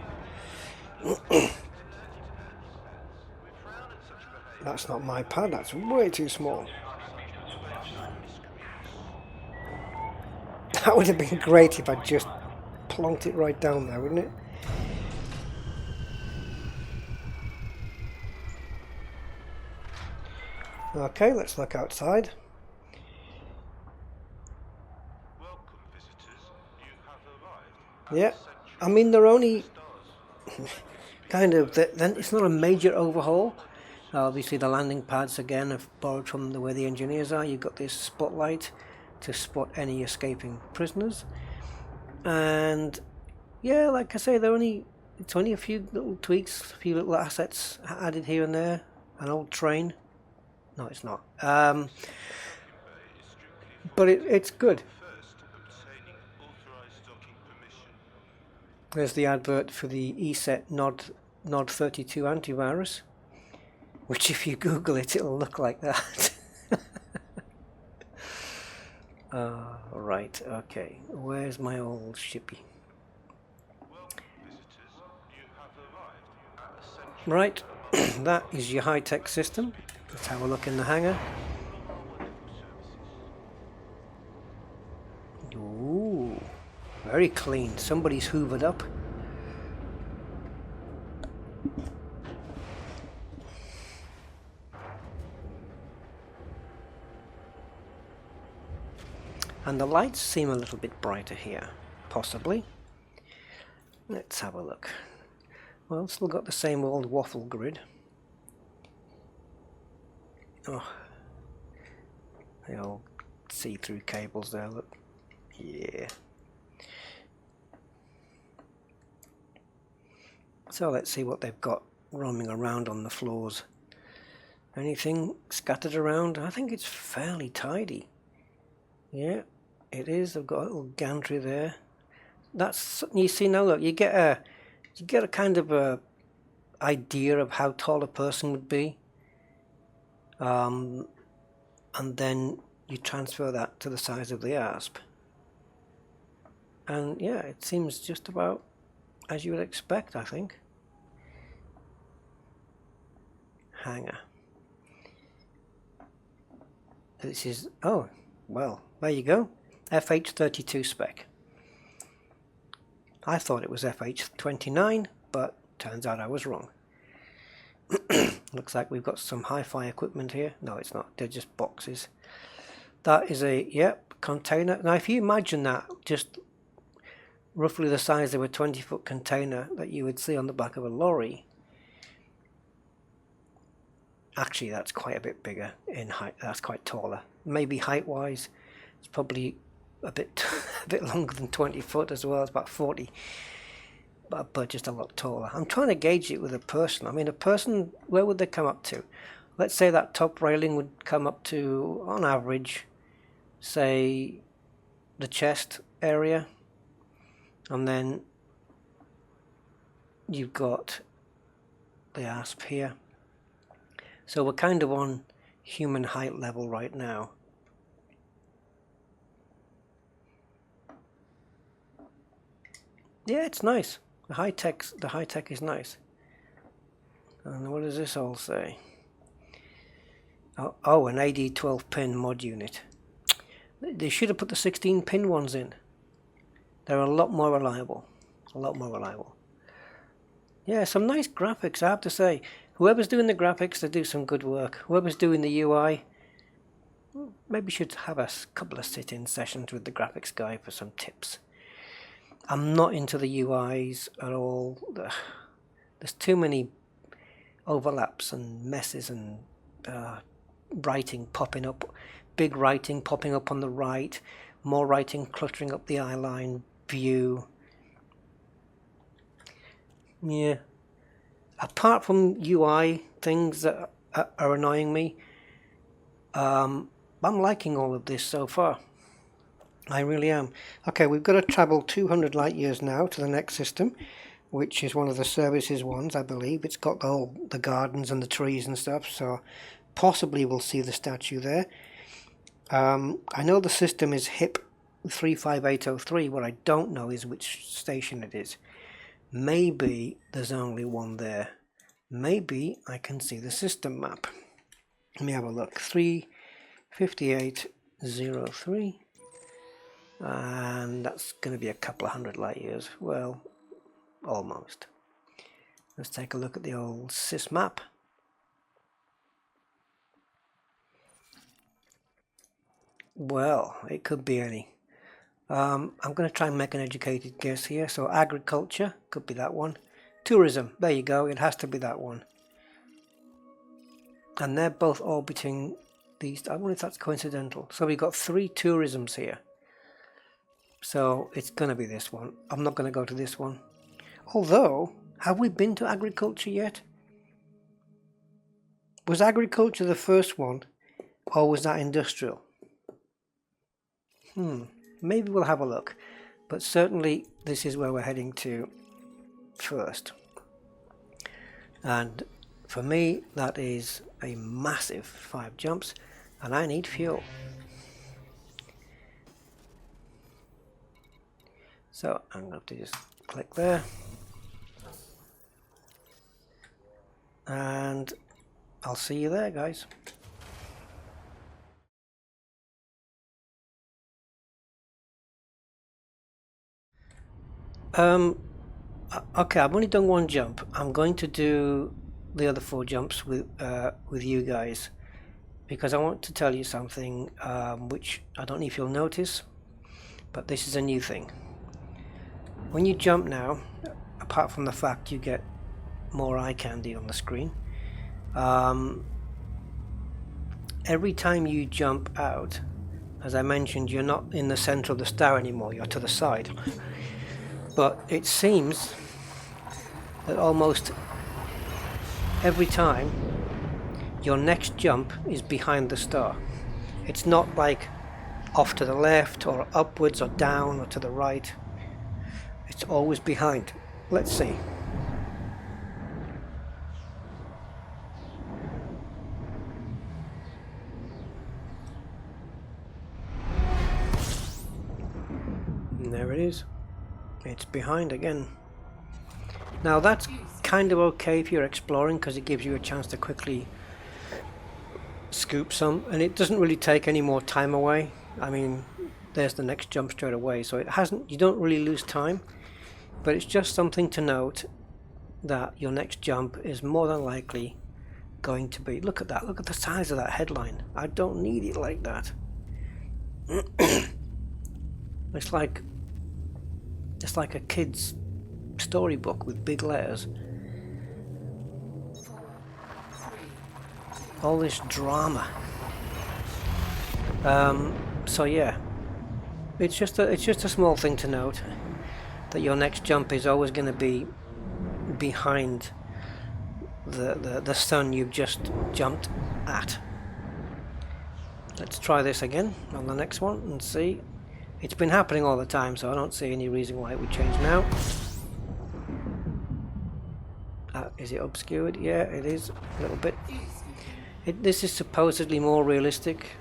That's not my pad, that's way too small. That would have been great if I just plonked it right down there, wouldn't it? Okay, let's look outside. Welcome, visitors. You have arrived. Yeah, I mean they're only kind of, then it's not a major overhaul. Obviously the landing pads again have borrowed from the way the engineers are. You've got this spotlight to spot any escaping prisoners, and yeah, like I say, it's only a few little tweaks, a few little assets added here and there. An old train. No, it's not. But it's good. There's the advert for the ESET Nod 32 antivirus, which if you Google it, it'll look like that. Right, okay. Where's my old shippy? Right, that is your high-tech system. Let's have a look in the hangar. Ooh, very clean. Somebody's hoovered up. And the lights seem a little bit brighter here, possibly. Let's have a look. Well, still got the same old waffle grid. Oh, the old see-through cables there, look. Yeah. So let's see what they've got roaming around on the floors Anything scattered around? I think it's fairly tidy. Yeah, it is. I've got a little gantry there. That's, you see now, look, you get a kind of a idea of how tall a person would be, and then you transfer that to the size of the asp, and yeah, it seems just about as you would expect, I think. Hangar. This is, oh, well, there you go. FH32 spec. I thought it was FH29, but turns out I was wrong. Looks like we've got some hi-fi equipment here. No, it's not. They're just boxes. That is a, yep, container. Now, if you imagine that, just roughly the size of a 20-foot container that you would see on the back of a lorry. Actually, that's quite a bit bigger in height. That's quite taller. Maybe height-wise, it's probably a bit a bit longer than 20 foot as well. It's about 40, but just a lot taller. I'm trying to gauge it with a person. I mean, a person, where would they come up to? Let's say that top railing would come up to, on average, say the chest area, and then you've got the asp here. So we're kind of on human height level right now. Yeah, it's nice. The high tech is nice. And what does this all say? Oh, an AD 12 pin mod unit. They should have put the 16 pin ones in. They're a lot more reliable. A lot more reliable. Yeah, some nice graphics, I have to say. Whoever's doing the graphics, they do some good work. Whoever's doing the UI, maybe should have a couple of sit-in sessions with the graphics guy for some tips. I'm not into the UIs at all. There's too many overlaps and messes and writing popping up. Big writing popping up on the right. More writing cluttering up the eyeline view. Yeah. Apart from UI things that are annoying me, I'm liking all of this so far. I really am. Okay, we've got to travel 200 light years now to the next system, which is one of the services ones, I believe. It's got the gardens and the trees and stuff, so possibly we'll see the statue there. I know the system is HIP 35803. What I don't know is which station it is. Maybe there's only one there. Maybe I can see the system map. Let me have a look. 35803. And that's going to be a couple of hundred light years. Well, almost. Let's take a look at the old sys map. Well, it could be any. I'm going to try and make an educated guess here. So agriculture, could be that one. Tourism, there you go, it has to be that one. And they're both orbiting these. I wonder if that's coincidental. So we've got 3 tourisms here. So it's going to be this one. I'm not going to go to this one. Although, have we been to agriculture yet? Was agriculture the first one, or was that industrial? Maybe we'll have a look. But certainly this is where we're heading to first. And for me, that is a massive 5 jumps, and I need fuel. So I'm going to have to just click there. And I'll see you there, guys. Okay, I've only done 1 jump. I'm going to do the other 4 jumps with you guys, because I want to tell you something which I don't know if you'll notice, but this is a new thing. When you jump now, apart from the fact you get more eye candy on the screen, every time you jump out, as I mentioned, you're not in the center of the star anymore, you're to the side. But it seems that almost every time your next jump is behind the star. It's not like off to the left or upwards or down or to the right. It's always behind. Let's see. And there it is. It's behind again. Now that's kind of okay if you're exploring, because it gives you a chance to quickly scoop some, and it doesn't really take any more time away. I mean, there's the next jump straight away, so you don't really lose time, but it's just something to note that your next jump is more than likely going to be, look at that, look at the size of that headline. I don't need it like that. It's like a kid's storybook with big letters. All this drama. So yeah, it's just a small thing to note that your next jump is always going to be behind the sun you've just jumped at. Let's try this again on the next one and see. It's been happening all the time, so I don't see any reason why it would change now. Is it obscured? Yeah, it is a little bit. This is supposedly more realistic.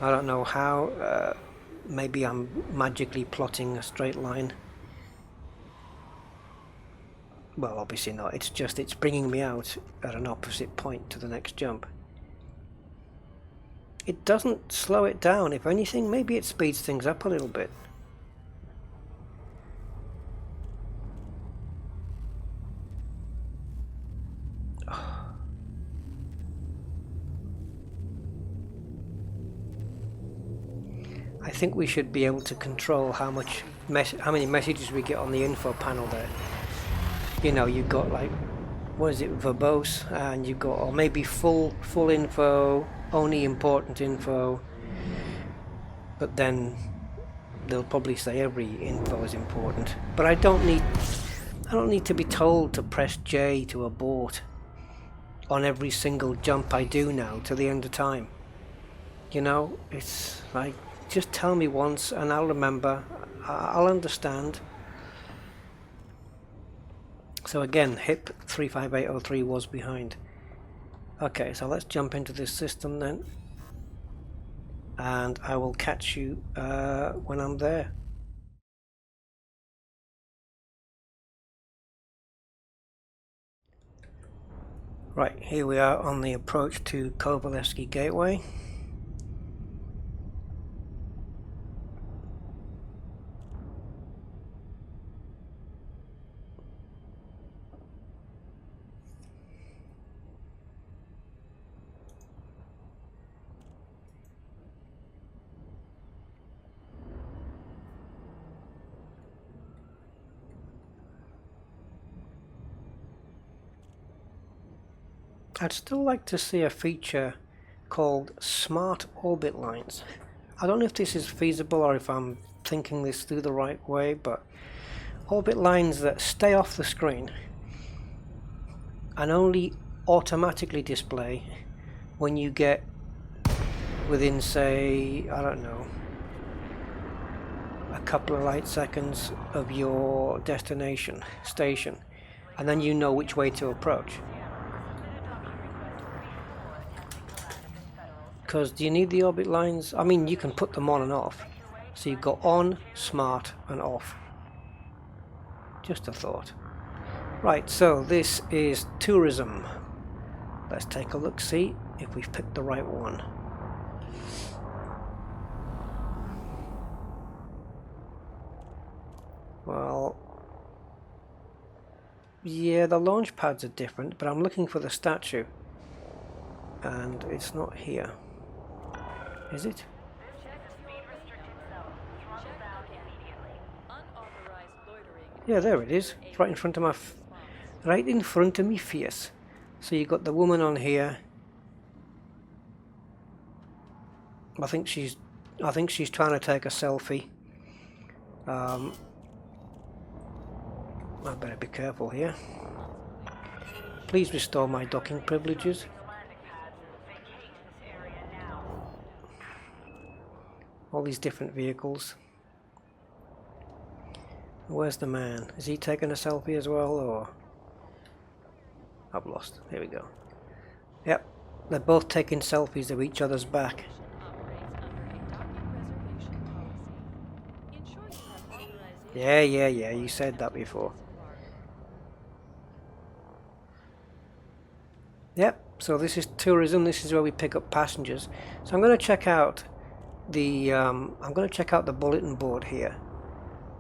I don't know how. Maybe I'm magically plotting a straight line. Well, obviously not. It's bringing me out at an opposite point to the next jump. It doesn't slow it down. If anything, maybe it speeds things up a little bit. I think we should be able to control how many messages we get on the info panel there. You know, you've got like, what is it, verbose, and you've got, or maybe full info, only important info, but then they'll probably say every info is important. But I don't need to be told to press J to abort on every single jump I do now to the end of time. You know, it's like, just tell me once and I'll remember, I'll understand. So again, HIP 35803 was behind. Okay, so let's jump into this system then, and I will catch you when I'm there. Right, here we are on the approach to Kovalevsky Gateway. I'd still like to see a feature called Smart Orbit Lines. I don't know if this is feasible or if I'm thinking this through the right way, but orbit lines that stay off the screen and only automatically display when you get within, say, I don't know, a couple of light seconds of your destination station, and then you know which way to approach. Because do you need the orbit lines? I mean, you can put them on and off. So you've got on, smart, and off. Just a thought. Right, so this is tourism. Let's take a look, see if we've picked the right one. Well, yeah, the launch pads are different, but I'm looking for the statue. And it's not here. Is it? Yeah, there it is. It's right in front of my face. So you got the woman on here. I think she's trying to take a selfie. I better be careful here. Please restore my docking privileges. All these different vehicles. Where's the man? Is he taking a selfie as well, or? I've lost. Here we go. Yep, they're both taking selfies of each other's back. Yeah, you said that before. Yep, so this is tourism, this is where we pick up passengers. So I'm going to check out the bulletin board here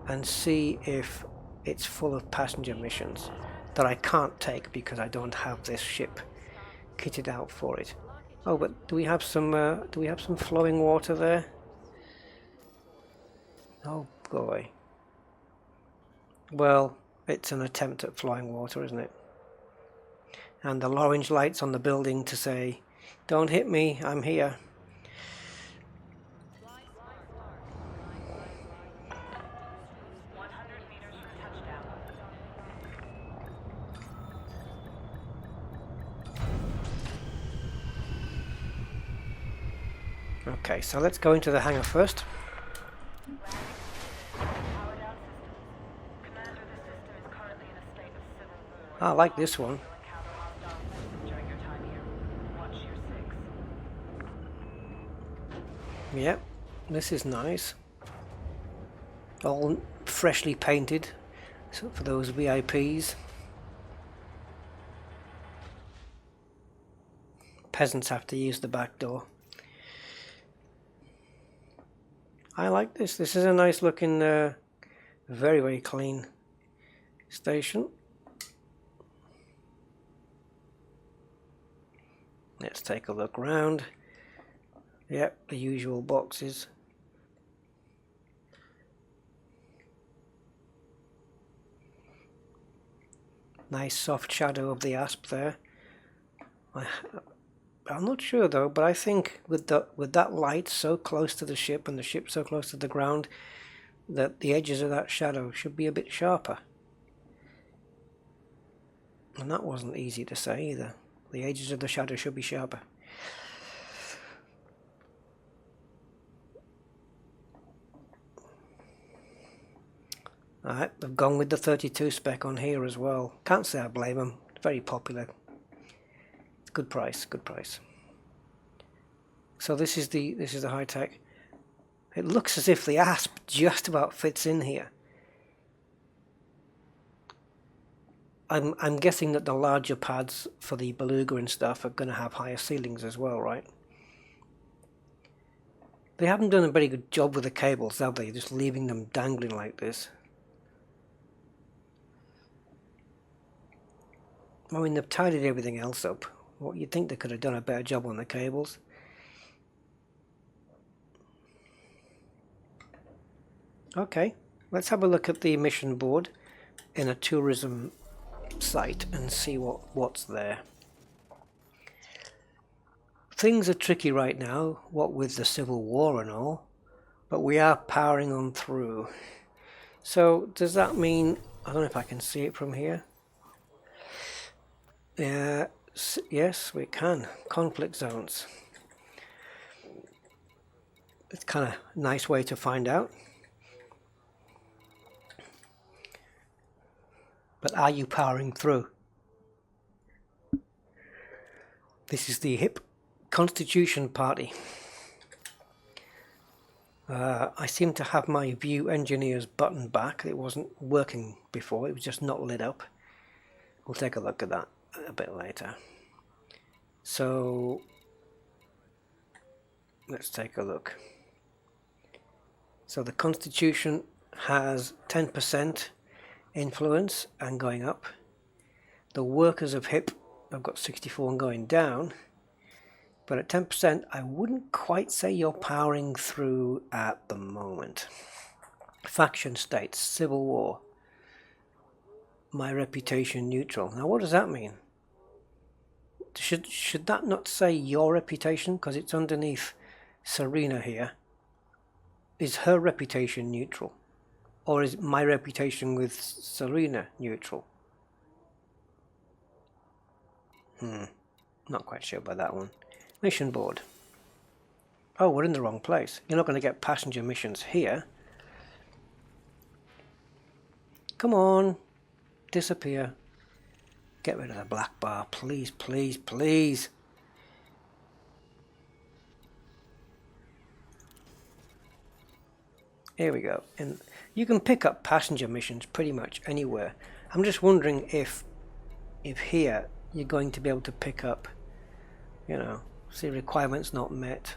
and see if it's full of passenger missions that I can't take because I don't have this ship kitted out for it. Oh, but do we have some flowing water there? Oh boy. Well, it's an attempt at flying water, isn't it? And the orange lights on the building to say, "Don't hit me, I'm here." 100 meters from touchdown. Okay, so let's go into the hangar first. Power down systems. Commander, the system is currently in a state of civil war. I like this one. You'll encounter hostile forces during your time here. Watch your six. Yep, this is nice. All freshly painted, so for those VIPs. Peasants have to use the back door. I like this. This is a nice looking, very, very clean station. Let's take a look around. Yep, the usual boxes. Nice soft shadow of the asp there. I'm not sure though, but I think with that light so close to the ship and the ship so close to the ground, that the edges of that shadow should be a bit sharper. And that wasn't easy to say either. The edges of the shadow should be sharper. Alright, they've gone with the 32 spec on here as well. Can't say I blame them. It's very popular. Good price, good price. So this is the high tech. It looks as if the asp just about fits in here. I'm guessing that the larger pads for the Beluga and stuff are going to have higher ceilings as well, right? They haven't done a very good job with the cables, have they? Just leaving them dangling like this. I mean, they've tidied everything else up. What you'd think they could have done a better job on the cables. Okay, let's have a look at the mission board in a tourism site and see what's there. Things are tricky right now, what with the Civil War and all, but we are powering on through. So does that mean, I don't know if I can see it from here. Yes, we can. Conflict zones. It's kind of a nice way to find out. But are you powering through? This is the HIP Constitution Party. I seem to have my View Engineers button back. It wasn't working before, it was just not lit up. We'll take a look at that a bit later. So let's take a look. So the Constitution has 10% influence and going up. The workers of HIP have got 64 and going down. But at 10%, I wouldn't quite say you're powering through at the moment. Faction states, Civil War. My reputation neutral. Now what does that mean? Should that not say your reputation? Because it's underneath Serena here. Is her reputation neutral? Or is my reputation with Serena neutral? Not quite sure about that one. Mission board. Oh, we're in the wrong place. You're not going to get passenger missions here. Come on, disappear. Get rid of the black bar, please, please, please. Here we go. And you can pick up passenger missions pretty much anywhere. I'm just wondering if here you're going to be able to pick up, you know, see requirements not met.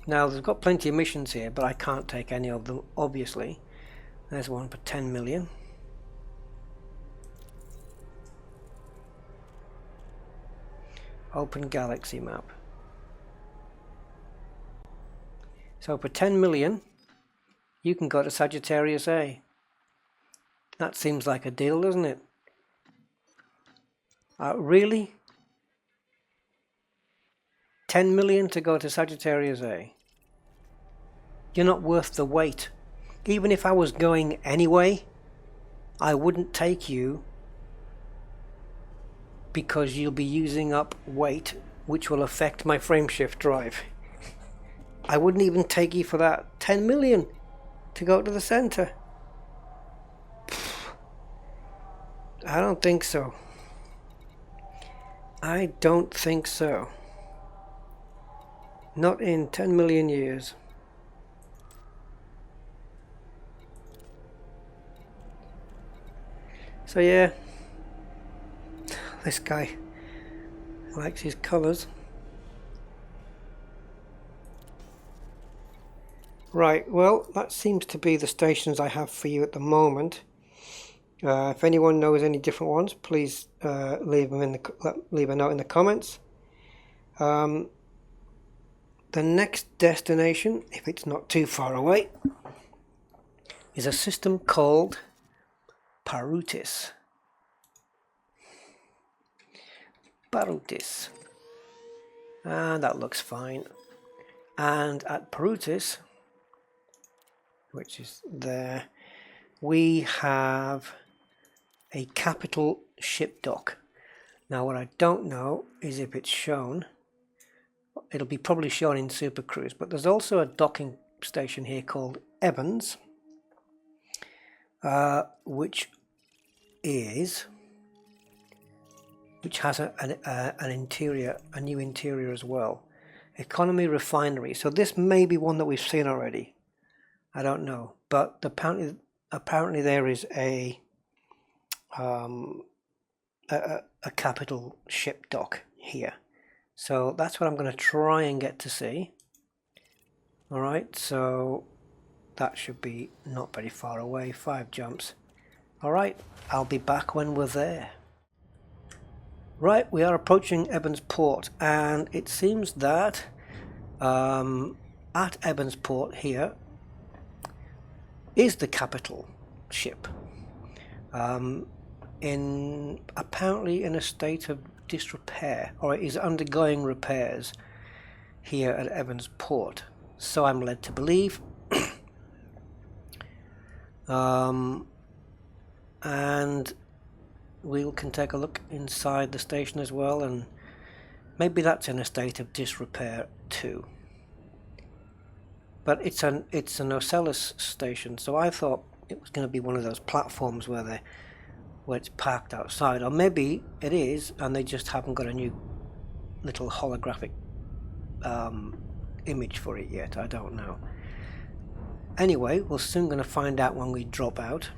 Now, they've got plenty of missions here, but I can't take any of them, obviously. There's one for 10 million. Open galaxy map. So for 10 million, you can go to Sagittarius A. That seems like a deal, doesn't it? Really? 10 million to go to Sagittarius A? You're not worth the wait. Even if I was going anyway, I wouldn't take you because you'll be using up weight which will affect my frameshift drive. I wouldn't even take you for that. 10 million to go to the center. I don't think so. I don't think so. Not in 10 million years. So yeah, this guy likes his colours. Right, well, that seems to be the stations I have for you at the moment. If anyone knows any different ones, please leave a note in the comments. The next destination, if it's not too far away, is a system called Parutis. Parutis. And that looks fine. And at Parutis, which is there, we have a capital ship dock. Now what I don't know is if it's shown. It'll be probably shown in Super Cruise, but there's also a docking station here called Evans, which has an interior, a new interior as well. Economy refinery. So this may be one that we've seen already. I don't know, but apparently there is a capital ship dock here. So that's what I'm going to try and get to see. Alright, so that should be not very far away, 5 jumps. Alright, I'll be back when we're there. Right, we are approaching Evans Port, and it seems that at Evans Port here is the capital ship. Apparently in a state of disrepair, or it is undergoing repairs here at Evans Port, so I'm led to believe. And we can take a look inside the station as well, and maybe that's in a state of disrepair too. But it's an Ocellus station, so I thought it was going to be one of those platforms where it's parked outside, or maybe it is and they just haven't got a new little holographic image for it yet. I don't know. Anyway, we're soon going to find out when we drop out.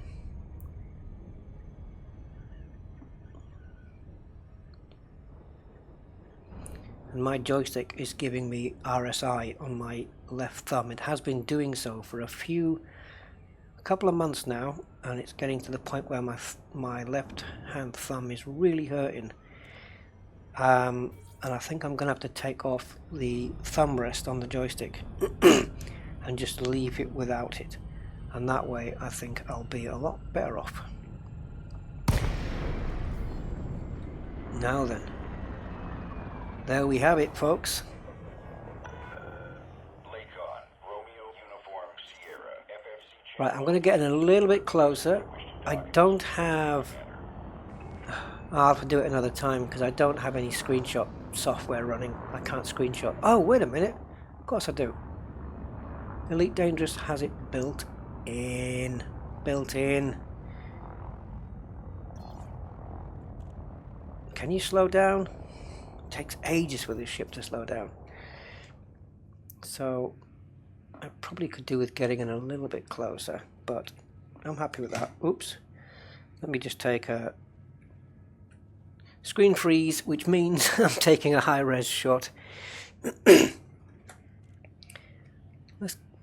And my joystick is giving me RSI on my left thumb. It has been doing so for a couple of months now, and it's getting to the point where my left hand thumb is really hurting. And I think I'm gonna have to take off the thumb rest on the joystick and just leave it without it, and that way I think I'll be a lot better off. Now then, there we have it, folks. Right, I'm going to get in a little bit closer. I don't have I'll have to do it another time because I don't have any screenshot software running. I can't screenshot. Oh, wait a minute. Of course I do. Elite Dangerous has it built in. Built in. Can you slow down? It takes ages for this ship to slow down. So I probably could do with getting in a little bit closer, but I'm happy with that. Oops. Let me just take a screen freeze, which means I'm taking a high-res shot.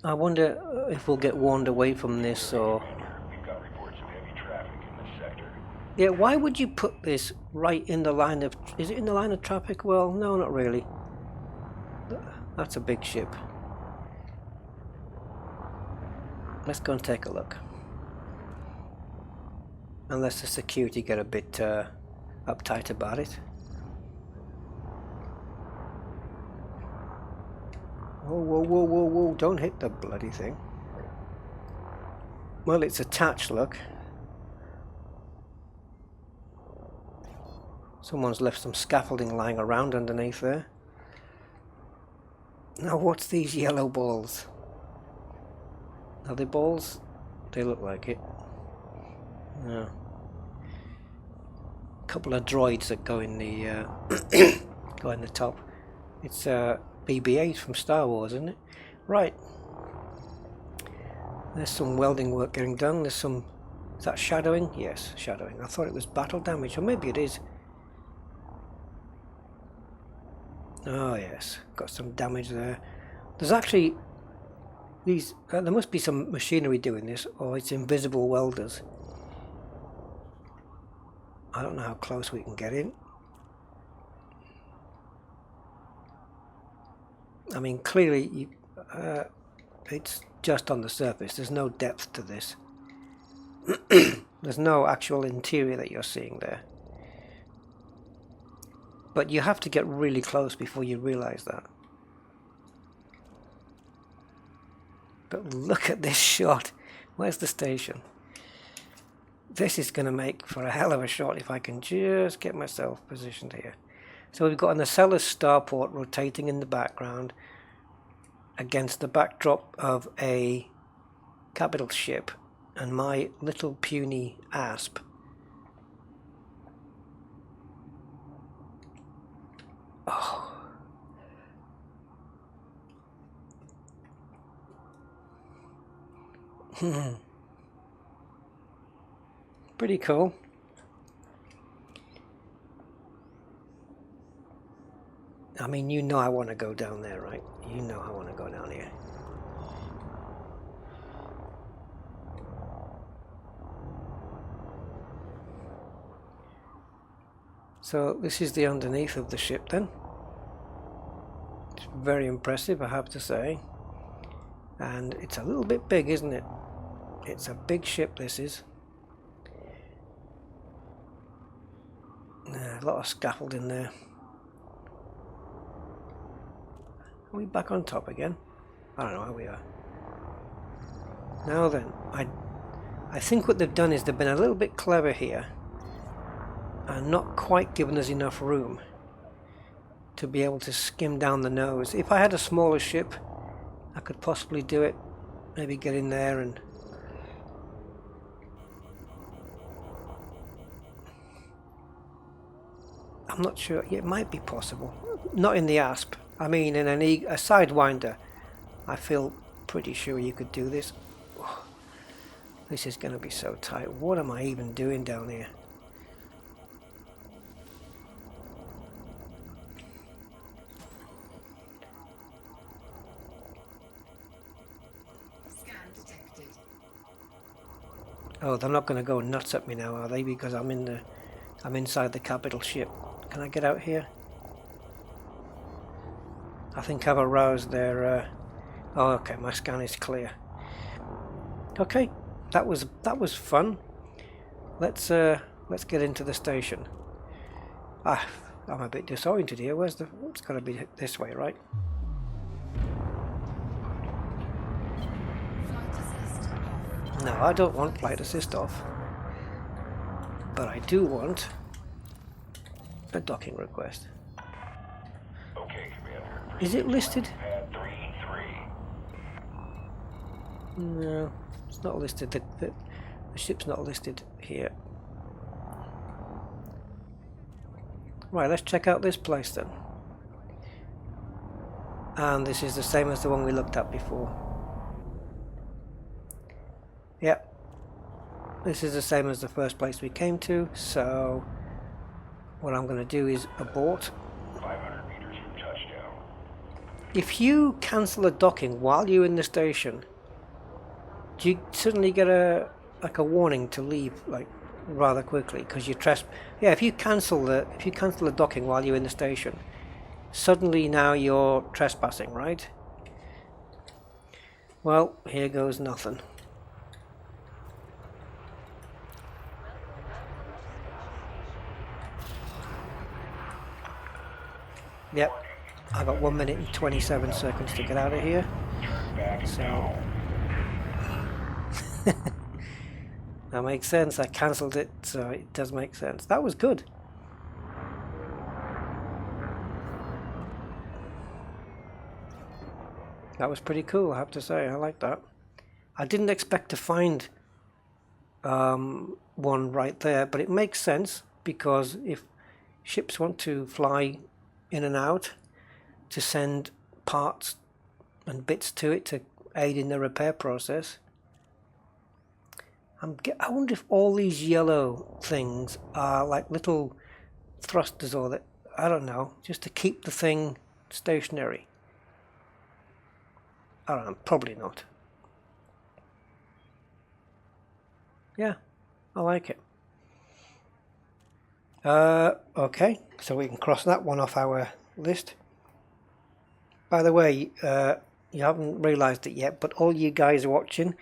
I wonder if we'll get warned away from this, or... We've got reports of heavy traffic in this sector. Yeah, why would you put this right in the line of... Is it in the line of traffic? Well, no, not really. That's a big ship. Let's go and take a look. Unless the security get a bit uptight about it. Whoa, whoa, whoa, whoa, whoa, don't hit the bloody thing. Well, it's attached, look. Someone's left some scaffolding lying around underneath there. Now, what's these yellow balls? Are they balls? They look like it. No. A couple of droids that go in the go in the top. It's BB-8 from Star Wars, isn't it? Right. There's some welding work getting done. There's some... Is that shadowing? Yes, shadowing. I thought it was battle damage, or maybe it is. Oh yes, got some damage there. There's actually these... there must be some machinery doing this, or it's invisible welders. I don't know how close we can get in. I mean, clearly, it's just on the surface. There's no depth to this. There's no actual interior that you're seeing there. But you have to get really close before you realize that. But look at this shot. Where's the station? This is going to make for a hell of a shot if I can just get myself positioned here. So we've got an Acellus starport rotating in the background against the backdrop of a capital ship and my little puny asp. Oh. Pretty cool. I mean, you know I want to go down there, right? You know I want to go down here. So this is the underneath of the ship then. It's very impressive, I have to say. And it's a little bit big, isn't it? It's a big ship, this is. A lot of scaffolding there. Are we back on top again? I don't know how we are. Now then, I think what they've done is they've been a little bit clever here and not quite given us enough room to be able to skim down the nose. If I had a smaller ship, I could possibly do it. Maybe get in there and... I'm not sure. It might be possible. Not in the asp. I mean, in a sidewinder, I feel pretty sure you could do this. Oh, this is going to be so tight. What am I even doing down here? Scan detected. Oh, they're not going to go nuts at me now, are they? Because I'm inside the capital ship. Can I get out here? I think I've aroused their... Oh, okay, my scan is clear. Okay, that was fun. Let's get into the station. I'm a bit disoriented here. Where's the... It's got to be this way, right? Flight assist off. No, I don't want flight assist off. But I do want a docking request. Okay, Commander. Is it listed? Pad 3-3. No, it's not listed. The ship's not listed here. Right, let's check out this place then. And this is the same as the one we looked at before. Yep. This is the same as the first place we came to, so what I'm going to do is abort. 500 meters from touchdown. If you cancel a docking while you're in the station, do you suddenly get a warning to leave like rather quickly because you yeah, if you cancel the docking while you're in the station, suddenly now you're trespassing, right? Well, here goes nothing. Yep, I got 1 minute and 27 seconds to get out of here. So that makes sense. I cancelled it, so it does make sense. That was good. That was pretty cool, I have to say. I like that. I didn't expect to find one right there, but it makes sense because if ships want to fly in and out to send parts and bits to it to aid in the repair process. I wonder if all these yellow things are like little thrusters or that, I don't know, just to keep the thing stationary. I don't know, probably not. Yeah, I like it. Okay, so we can cross that one off our list. By the way, you haven't realised it yet, but all you guys watching,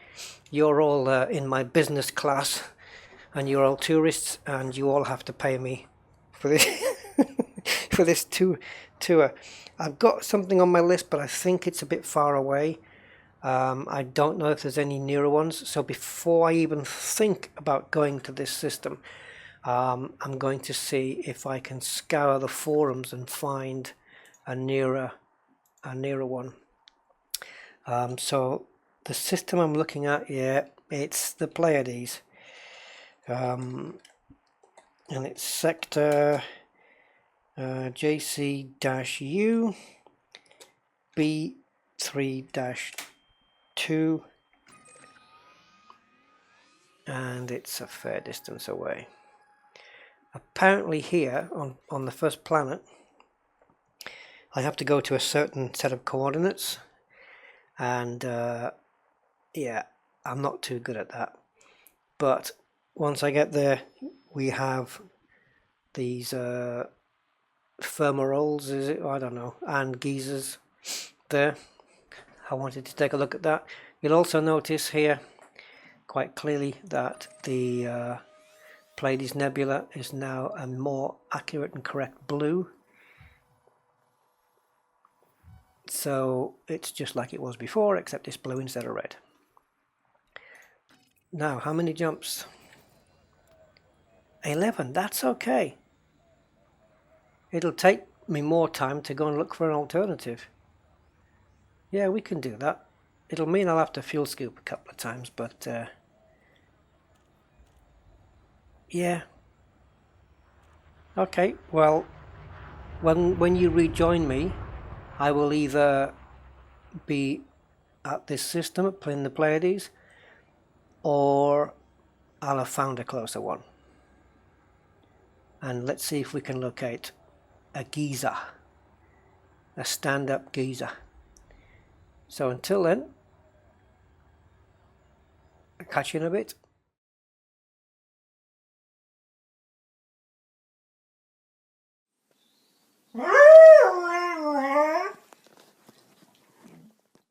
you're all in my business class, and you're all tourists, and you all have to pay me for this for this tour. I've got something on my list, but I think it's a bit far away. I don't know if there's any nearer ones, so before I even think about going to this system, I'm going to see if I can scour the forums and find a nearer one. So the system I'm looking at, yeah, it's the Pleiades, and it's sector JC-U B3-2, and it's a fair distance away. Apparently here on the first planet I have to go to a certain set of coordinates, and yeah, I'm not too good at that, but once I get there we have these fumaroles, is it? I don't know, and geysers there. I wanted to take a look at that. You'll also notice here quite clearly that the Pleiades Nebula is now a more accurate and correct blue. So it's just like it was before, except it's blue instead of red. Now, how many jumps? 11, that's okay. It'll take me more time to go and look for an alternative. Yeah, we can do that. It'll mean I'll have to fuel scoop a couple of times, but yeah. Okay, well, when you rejoin me, I will either be at this system playing the Pleiades, or I'll have found a closer one. And let's see if we can locate a geyser, a stand-up geyser. So until then, I'll catch you in a bit.